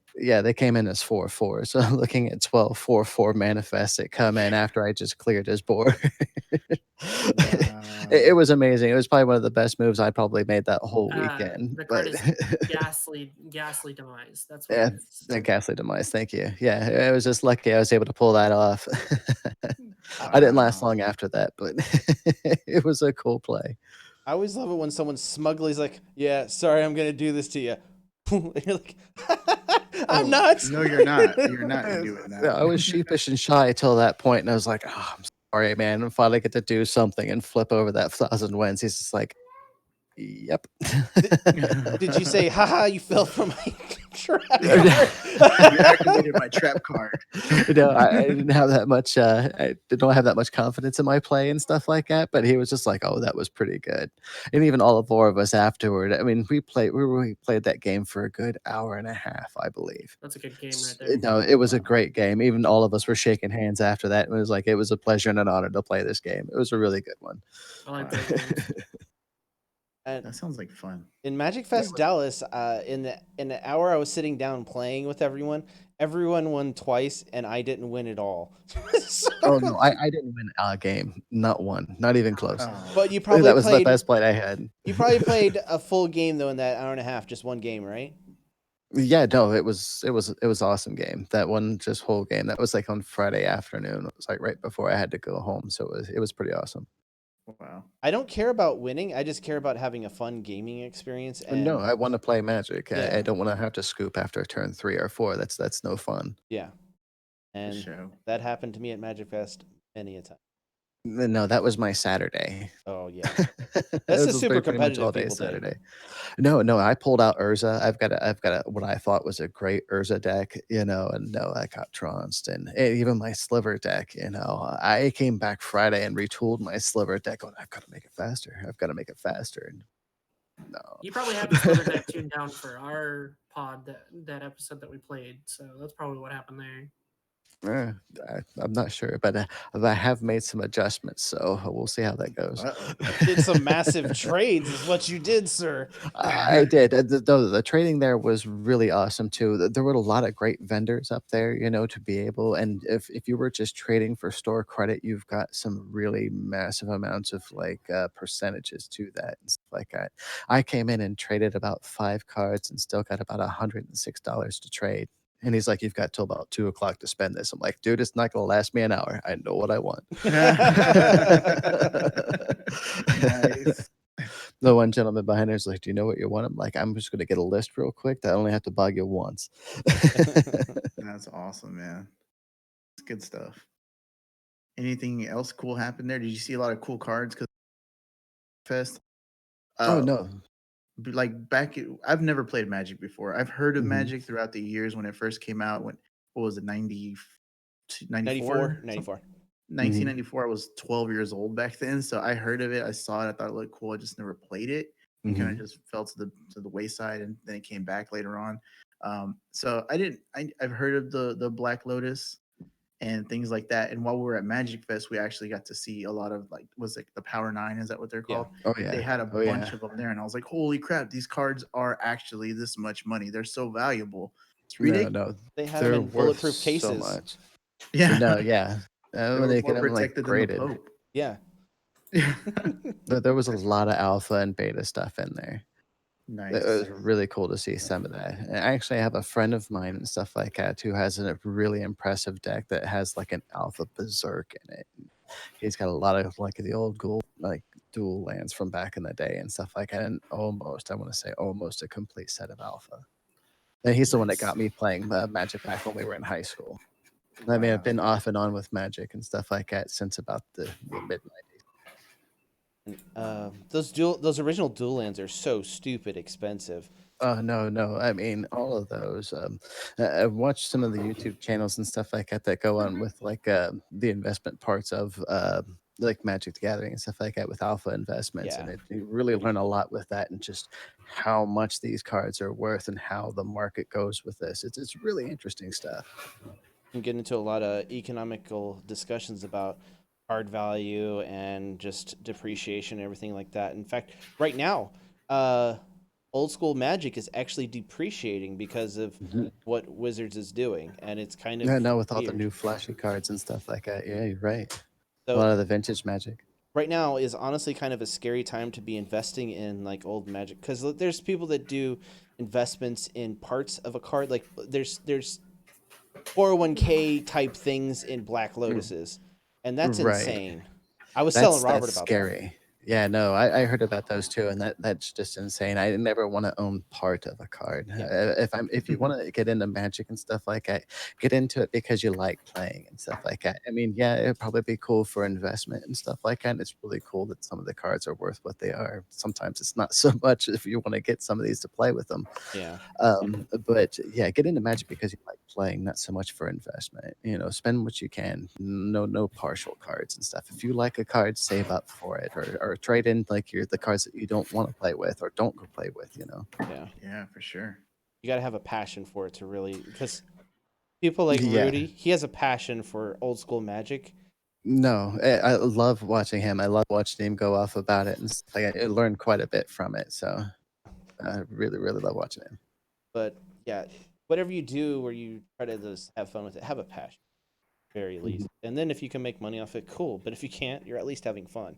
came in as 4/4. So I'm looking at 12 4/4 manifests that come in after I just cleared his board. It was amazing. It was probably one of the best moves I probably made that whole weekend. The card But is ghastly demise. That's what yeah, it is. the ghastly demise. Thank you. Yeah, I was just lucky I was able to pull that off. I didn't last long after that, but it was a cool play. I always love it when someone smugly's like, yeah, sorry, I'm gonna do this to you. And you're like, I'm not. No, you're not. You're not doing Yeah, that. I was sheepish and shy till that point, and I was like, "Oh, I'm sorry, man." And finally get to do something and flip over that 1,000 wins. He's just like, "Yep." Did you say, haha, you fell from my trap You card? activated my trap card. I didn't have that much. I don't have that much confidence in my play and stuff like that. But he was just like, "Oh, that was pretty good." And even all 4 of us afterward. I mean, we played that game for a good hour and a half, I believe. That's a good game right there. No, it was a great game. Even all of us were shaking hands after that. It was like it was a pleasure and an honor to play this game. It was a really good one. I like those games. And That sounds like fun. in Magic Fest Dallas, in the hour I was sitting down playing with everyone won twice, and I didn't win at all. So- Oh no, I didn't win a game, not one, not even close. Oh. But you probably That was the played. best play I had. You probably played a full game though in that hour and a half, just one game, right? Yeah, no, it was awesome game. That one just whole game. That was like on Friday afternoon. It was like right before I had to go home, so it was pretty awesome. Wow. I don't care about winning. I just care about having a fun gaming experience. And No, I want to play Magic. Yeah. I don't want to have to scoop after turn 3 or 4. That's no fun. yeah, and Show. that happened to me at Magic Fest many a time. No, that was my Saturday. Oh yeah, That that's was a super pretty much competitive all day people day. Saturday. No, I pulled out Urza. I've got a what I thought was a great Urza deck, and no, I got trounced, and even my Sliver deck, I came back Friday and retooled my Sliver deck. Going, I've got to make it faster. I've got to make it faster. And no, You probably have the Sliver deck tuned down for our pod that episode that we played. So that's probably what happened there. I'm not sure, but I have made some adjustments, so we'll see how that goes. Did some massive trades, is what you did, sir. I did. The trading there was really awesome too. There were a lot of great vendors up there, to be able. And if you were just trading for store credit, you've got some really massive amounts of percentages to that and stuff like that. I came in and traded about 5 cards and still got about $106 to trade. And he's like, "You've got till about 2 o'clock to spend this." I'm like, "Dude, it's not gonna last me an hour. I know what I want." Nice. The one gentleman behind there is like, "Do you know what you want?" I'm like, "I'm just gonna get a list real quick that I only have to bug you once." That's awesome, man. It's good stuff. Anything else cool happened there? Did you see a lot of cool cards? Because Fest. Oh no. Like I've never played Magic before. I've heard of Mhm. Magic throughout the years when it first came out. What was it, 94. 1994. I was 12 years old back then, so I heard of it. I saw it. I thought it looked cool. I just never played it. It kind of Mhm. just fell to the wayside, and then it came back later on. So I didn't. I've heard of the Black Lotus and things like that. And while we were at Magic Fest, we actually got to see a lot of was it the Power Nine? Is that what they're Yeah. called? Oh yeah. They had a Oh bunch yeah. of them there, and I was like, "Holy crap! These cards are actually this much money. They're so valuable. It's No, ridiculous." no. They have them They're in worth bulletproof so cases. much. Yeah, No, yeah. they When were they get more them protected than the graded, Pope. Yeah. there was a lot of alpha and beta stuff in there. It Nice. was really cool to see some of that. And I actually have a friend of mine and stuff like that who has a really impressive deck that has like an alpha berserk in it. He's got a lot of the old gold dual lands from back in the day and stuff like that. And I want to say almost a complete set of alpha. And he's the one that Nice. got me playing Magic back when we were in high school. I mean, I've Wow. been off and on with Magic and stuff like that since about the mid 90s. Those original dual lands are so stupid expensive. Oh no! I mean, all of those. I've watched some of the YouTube channels and stuff like that go on with the investment parts of like Magic the Gathering and stuff like that with alpha investments, Yeah. and you really learn a lot with that and just how much these cards are worth and how the market goes with this. It's really interesting stuff. You can get into a lot of economical discussions about card value and just depreciation and everything like that. In fact, right now, old school Magic is actually depreciating because of what Wizards is doing, and it's kind of Yeah, no, with all the weird. new flashy cards and stuff like that. Yeah, you're right. A So lot of the vintage Magic. right now is honestly kind of a scary time to be investing in like old Magic because there's people that do investments in parts of a card. Like there's 401k type things in Black Lotuses, and that's Right. insane. I was telling Robert That's about scary. Yeah, no, I heard about those too, and that's just insane. I never want to own part of a card. Yeah. If you want to get into Magic and stuff like that, get into it because you like playing and stuff like that. I mean, yeah, it'd probably be cool for investment and stuff like that. And it's really cool that some of the cards are worth what they are. Sometimes it's not so much if you want to get some of these to play with them. Yeah. But yeah, get into Magic because you like playing, not so much for investment. Spend what you can. No partial cards and stuff. If you like a card, save up for it, or trade in the cards that you don't want to play with or don't go play with. Yeah. Yeah, for sure. You got to have a passion for it to really, because people like Yeah. Rudy, he has a passion for old school Magic. No, I love watching him. I love watching him go off about it and stuff like I learned quite a bit from it. So I really, really love watching him. But yeah, whatever you do where you try to just have fun with it, have a passion, very least. And then if you can make money off it, cool. But if you can't, you're at least having fun.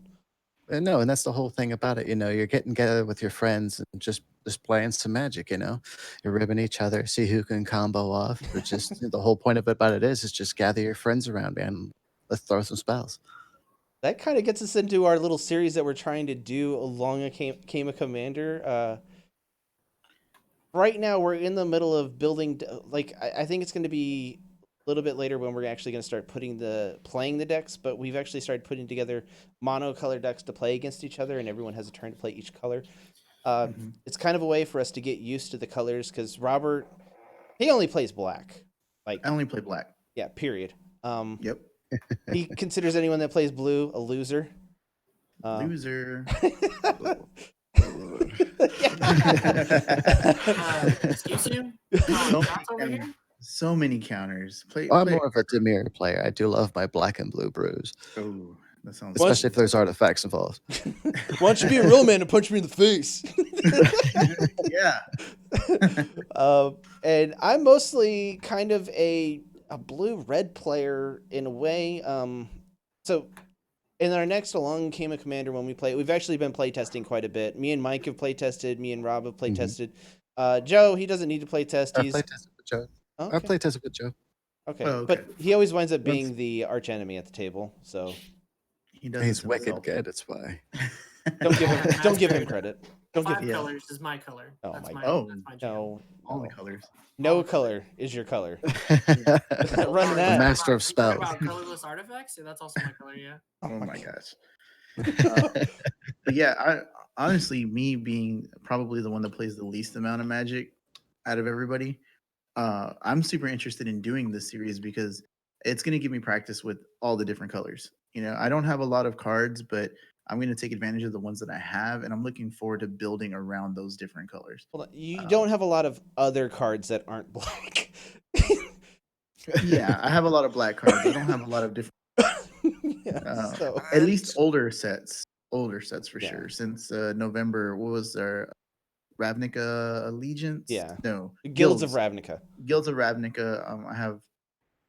And no, and that's the whole thing about it. You're getting together with your friends and just playing some Magic. You're ribbing each other, see who can combo off. But just the whole point of it about it is just gather your friends around, man. Let's throw some spells. That kind of gets us into our little series that we're trying to do along Came a Commander. Right now, we're in the middle of building. I think it's going to be a little bit later when we're actually going to start playing the decks. But we've actually started putting together monocolor decks to play against each other, and everyone has a turn to play each color. It's kind of a way for us to get used to the colors because Robert, he only plays black. I only play black. Yeah, period. Yep. He considers anyone that plays blue a loser. Loser. Excuse you? Shots over here? So many counters. I'm Play. more of a demure player. I do love my black and blue brews, Oh, that sounds. especially if there's artifacts involved. Why don't you be a real man and punch me in the face? Yeah. And I'm mostly kind of a blue-red player in a way. So in our next Along Came a Commander when we play, we've actually been playtesting quite a bit. Me and Mike have playtested. Me and Rob have playtested. Joe, he doesn't need to playtest. I've He's playtested with Joe. okay. I've playtested with Joe. Okay. Oh, okay. But he always winds up Once- being the arch enemy at the table. So He does. He's it wicked himself. good. That's why. don't give him credit. Don't give Five him. Yeah. colors is my color. Oh That's my my, God. that's my jam. No, All the colors. no color is your color. The Run Or that. master of you talk spells. about colorless artifacts? Yeah, that's also my color, yeah. Oh my gosh. But yeah, I honestly, me being probably the one that plays the least amount of Magic out of everybody, I'm super interested in doing this series because it's going to give me practice with all the different colors. You know, I don't have a lot of cards, but I'm going to take advantage of the ones that I have, and I'm looking forward to building around those different colors. Hold on. You don't have a lot of other cards that aren't black. Yeah, I have a lot of black cards. I don't have a lot of different, Yeah, so at least older sets for Yeah. sure. Since November, what was their Ravnica Allegiance? Yeah. No, Guilds of Ravnica. Guilds of Ravnica. I have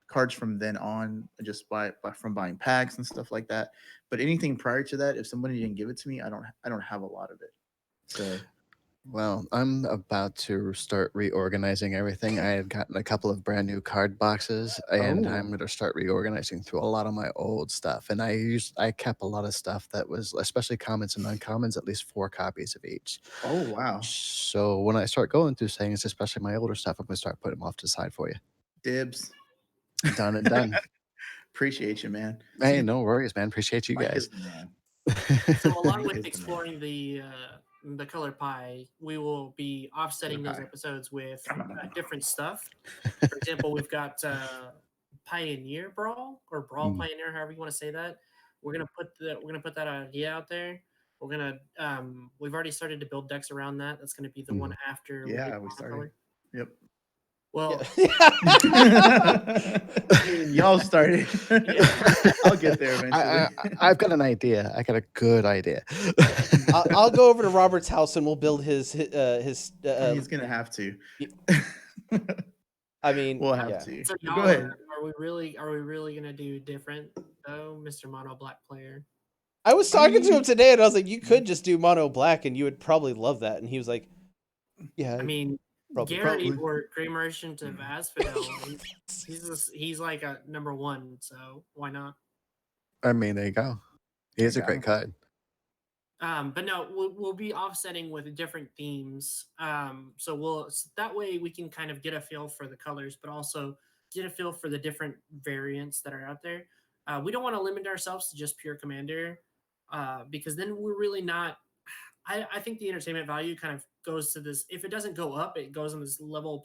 cards from then on just from buying packs and stuff like that. But anything prior to that, if somebody didn't give it to me, I don't have a lot of it. So Well, I'm about to start reorganizing everything. I had gotten a couple of brand new card boxes, and I'm going to start reorganizing through a lot of my old stuff. And I kept a lot of stuff that was, especially commons and uncommons, at least 4 copies of each. oh wow, So when I start going through things, especially my older stuff, I'm going to start putting them off to the side for you. dibs. Done and done. Appreciate you, man. Hey, no worries, man. Appreciate you Mike guys. is the man. So along Mike with is the exploring the color pie, we will be offsetting those pie. episodes with different stuff. For example, we've got Pioneer Brawl or Brawl Pioneer, however you want to say that. We're gonna put that idea out there. We're gonna we've already started to build decks around that. That's gonna be the one after Yeah, we mono started. color. Yep. Well, Y'all started. I'll get there eventually. I've got an idea. I got a good idea. I'll go over to Robert's house and we'll build his. He's gonna have to. I mean, We'll have yeah. to. so Go ahead. Are we really gonna do different though, Mr. Mono Black player? I was talking to him today, and I was like, "You could just do mono black, and you would probably love that." And he was like, "Yeah." I mean, Probably. Gary or Grey Merchant of Asphodel, he's like a number 1, so why not? I mean, there you go. He is a Yeah. great card. But no, we'll be offsetting with different themes. So that way we can kind of get a feel for the colors, but also get a feel for the different variants that are out there. We don't want to limit ourselves to just pure Commander, because then we're really not. I think the entertainment value kind of goes to this. If it doesn't go up, it goes on this level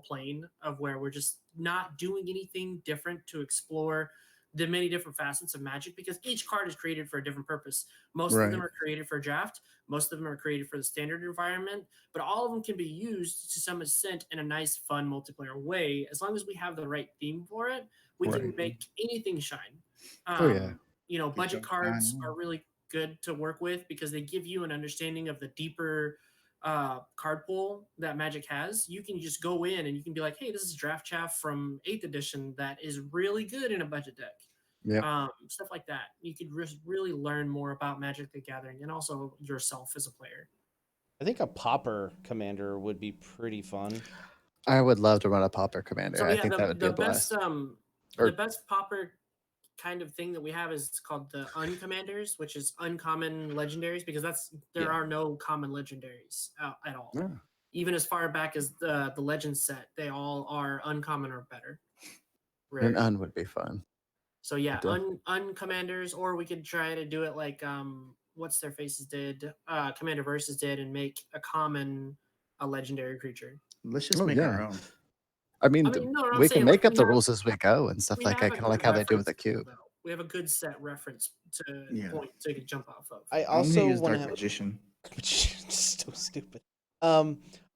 plane of where we're just not doing anything different to explore the many different facets of Magic, because each card is created for a different purpose. Most of them are created for draft. Most of them are created for the standard environment, but all of them can be used to some extent in a nice, fun multiplayer way. As long as we have the right theme for it, we can make anything shine. Budget cards are really good to work with because they give you an understanding of the deeper card pool that Magic has. You can just go in and you can be like, hey, this is Draft Chaff from 8th edition that is really good in a budget deck. Stuff like that. You could really learn more about Magic the Gathering and also yourself as a player. I think a Pauper Commander would be pretty fun. I would love to run a Pauper Commander. So, I think that would be a blast. The best Pauper kind of thing that we have is called the Uncommanders, which is uncommon legendaries, because there are no common legendaries at all. Yeah. Even as far back as the Legends set, they all are uncommon or better. An Un would be fun. So yeah, uncommanders, or we could try to do it like what's their faces did, Commander Versus did, and make a common a legendary creature. Let's just make our own. I mean, we can make up the rules as we go and stuff like that, kind of like how they do with the cube. We have a good set reference to point so you can jump off of. I also use want Dark Magician. so stupid.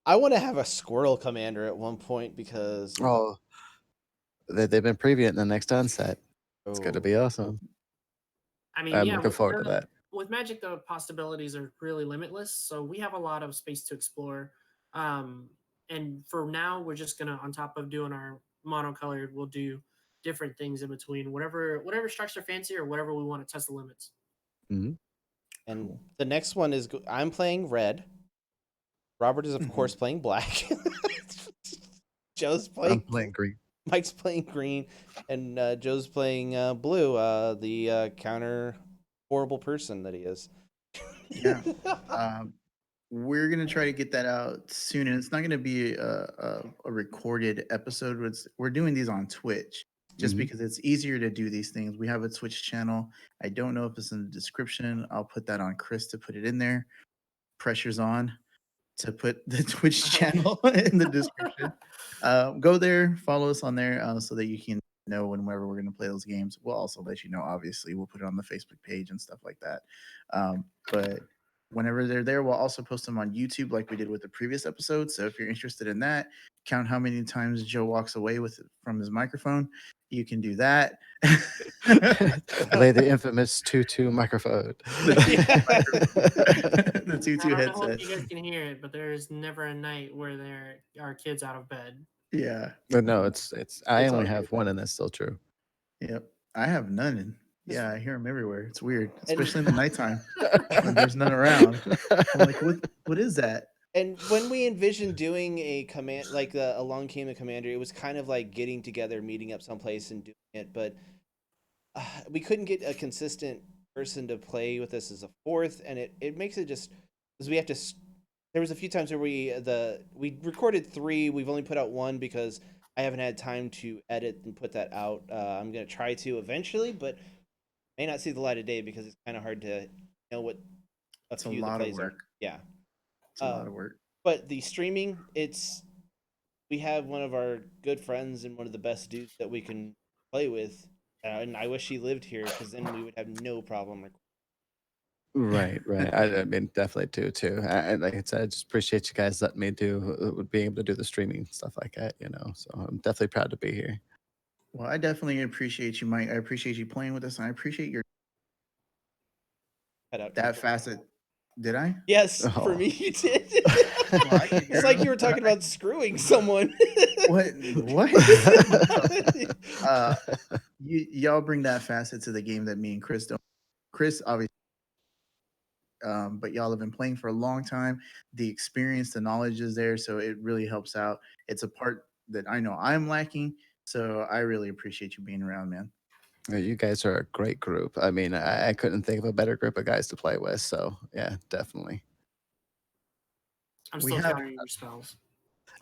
I want to have a squirrel commander at one point because Oh, they've been previewing the next onset. It's going to be awesome. I mean, I'm yeah, looking forward to that. with Magic, the possibilities are really limitless. So we have a lot of space to explore. And for now, we're just gonna, on top of doing our monocolored, we'll do different things in between, whatever strikes our fancy or whatever we want to test the limits. Mm-hmm. And Cool. the next one is I'm playing red. Robert is of Mhm. course playing black. Joe's I'm playing. playing green. Mike's playing green, and Joe's playing blue. The counter horrible person that he is. Yeah. We're gonna try to get that out soon, and it's not gonna be a recorded episode. We're doing these on Twitch just Mhm. because it's easier to do these things. We have a Twitch channel. I don't know if it's in the description. I'll put that on Chris to put it in there. Pressure's on to put the Twitch channel in the description. Go there, follow us on there so that you can know whenever we're going to play those games. We'll also let you know, obviously. We'll put it on the Facebook page and stuff like that. But whenever they're there, we'll also post them on YouTube like we did with the previous episode. So if you're interested in that, count how many times Joe walks away from his microphone. You can do that. Play the infamous 2-2 microphone. The 2-2 I 2 don't know headset. if you guys can hear it, but there's never a night where there are kids out of bed. Yeah. But no, I It's only all have good. one, and that's still true. Yep. I have none. And This- yeah, I hear them everywhere. It's weird, And- especially in the nighttime when there's none around. I'm like, what is that? And when we envisioned doing a command like Along Came the Commander, it was kind of like getting together, meeting up someplace and doing it, but we couldn't get a consistent person to play with us as a fourth, and it makes it just because we have to. There was a few times where we recorded 3. We've only put out 1 because I haven't had time to edit and put that out. I'm gonna try to eventually, but may not see the light of day because it's kind of hard to know what a It's a few of the lot of plays are. work. Yeah. It's a lot of work. But the streaming, we have one of our good friends and one of the best dudes that we can play with, and I wish he lived here because then we would have no problem. Right. I mean, definitely too. Like I said, I just appreciate you guys letting me being able to do the streaming stuff like that. So I'm definitely proud to be here. Well, I definitely appreciate you, Mike. I appreciate you playing with us, and I appreciate that facet. Did I? Yes, for Oh. me you did. Well, I can hear It's like you him. were talking about screwing someone. What? Y'all bring that facet to the game that me and Chris don't. Chris, obviously, but y'all have been playing for a long time. The experience, the knowledge is there, so it really helps out. It's a part that I know I'm lacking, so I really appreciate you being around, man. You guys are a great group. I mean, I couldn't think of a better group of guys to play with. So yeah, definitely. I'm We still have- counting your spells.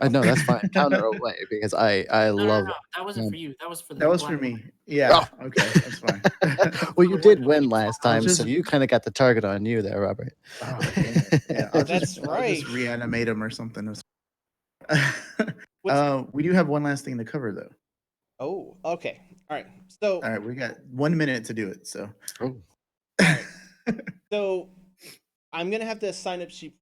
No, that's fine. Counter away because I love. No. That wasn't for you. That was for the That was for black me. one. Yeah. Oh. Okay, that's fine. Well, you did win last I'll time, so just- you kind of got the target on you there, Robert. Oh, dang it. Yeah, I'll That's just right. reanimate him or something. What's- We do have one last thing to cover, though. Oh, okay. All right. So All right, we got 1 minute to do it. So, Oh. So I'm gonna have the sign up sheet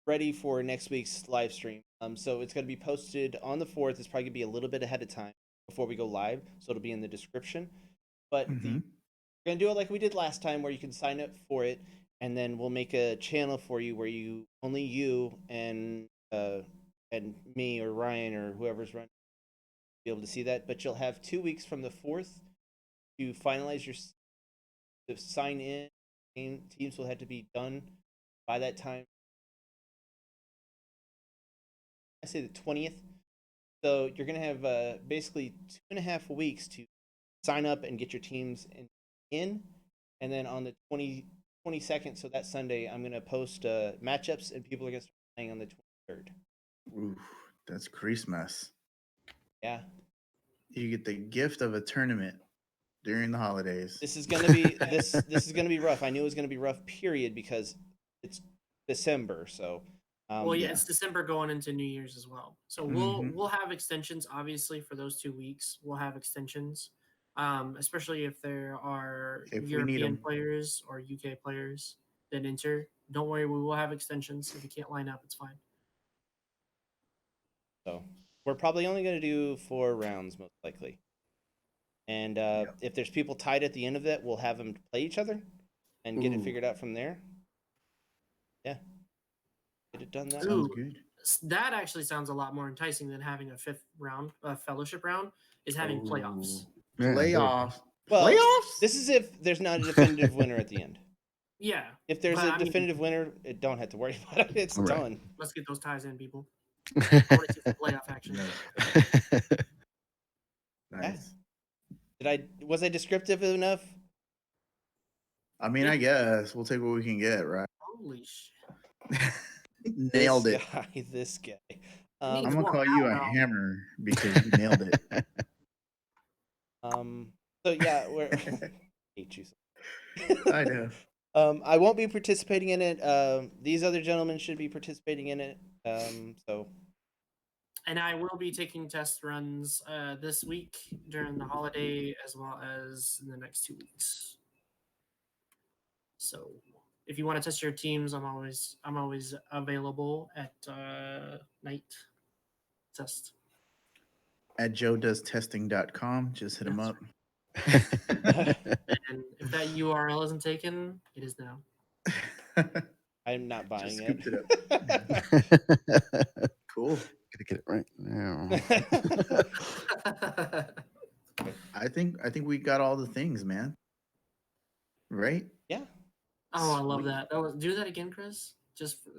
ready for next week's live stream. So it's gonna be posted on the 4th. It's probably gonna be a little bit ahead of time before we go live, so it'll be in the description. But we're gonna do it like we did last time, where you can sign up for it, and then we'll make a channel for you where only you and me or Ryan or whoever's running be able to see that. But you'll have 2 weeks from the 4th to finalize to sign in. Teams will have to be done by that time. I say the 20th. So you're going to have basically 2.5 weeks to sign up and get your teams in. And then on the 22nd, so that Sunday, I'm going to post matchups, and people are going to start playing on the 23rd. Ooh, that's Christmas. Yeah. You get the gift of a tournament during the holidays. This is going to be this is going to be rough. I knew it was going to be rough, period, because it's December. So Well, yeah, it's December going into New Year's as well. So we'll have extensions, obviously, for those 2 weeks. We'll have extensions, especially if there are If we need European 'em. players or UK players that enter. Don't worry, we will have extensions. If you can't line up, it's fine. So we're probably only going to do 4 rounds, most likely. And if there's people tied at the end of it, we'll have them play each other and get it figured out from there. Yeah. Get it done that way. Sounds good. That actually sounds a lot more enticing than having a 5th round, a fellowship round, is having playoffs. Playoffs. Well, Playoffs? this is if there's not a definitive winner at the end. Yeah. If there's But, a I mean- definitive winner, it don't have to worry about it. It's Right. done. Let's get those ties in, people. I want to see some playoff action. Nice. Was I descriptive enough? I mean, I guess we'll take what we can get, right? Holy shit. Nailed it. This guy. I'm Needs gonna more call you a now. hammer because you nailed it. So yeah, we're hate you. I know. I won't be participating in it. These other gentlemen should be participating in it. So And I will be taking test runs this week during the holiday as well as in the next 2 weeks. So if you want to test your teams, I'm always available at night test. At joedostesting.com, just hit him up. And if that URL isn't taken, it is now. I'm not buying Just scooped it. Cool. Gotta get it right now. I think we got all the things, man. Right? Yeah. Oh, I love that. Do that again, Chris. Just for,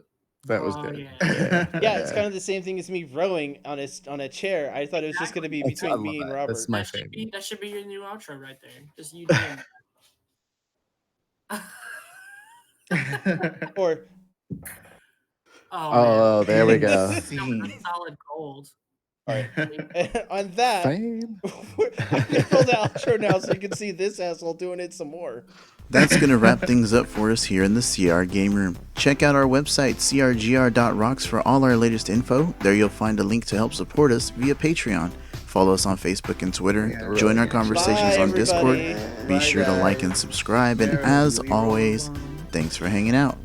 That was oh, good. yeah. Yeah, it's kind of the same thing as me rowing on a chair. I thought it was just going to be That's- I between love me and that. Robert. That's my That should favorite. that should be your new outro right there. Just you doing that. Or Oh, there we go. man. That's solid gold. all right. On that, Fame. I'm gonna pull the outro now so you can see this asshole doing it some more. That's going to wrap things up for us here in the CR Game Room. Check out our website, crgr.rocks, for all our latest info. There you'll find a link to help support us via Patreon. Follow us on Facebook and Twitter. Join our conversations Bye, on Discord. everybody. Be sure to like and subscribe. And as always, thanks for hanging out.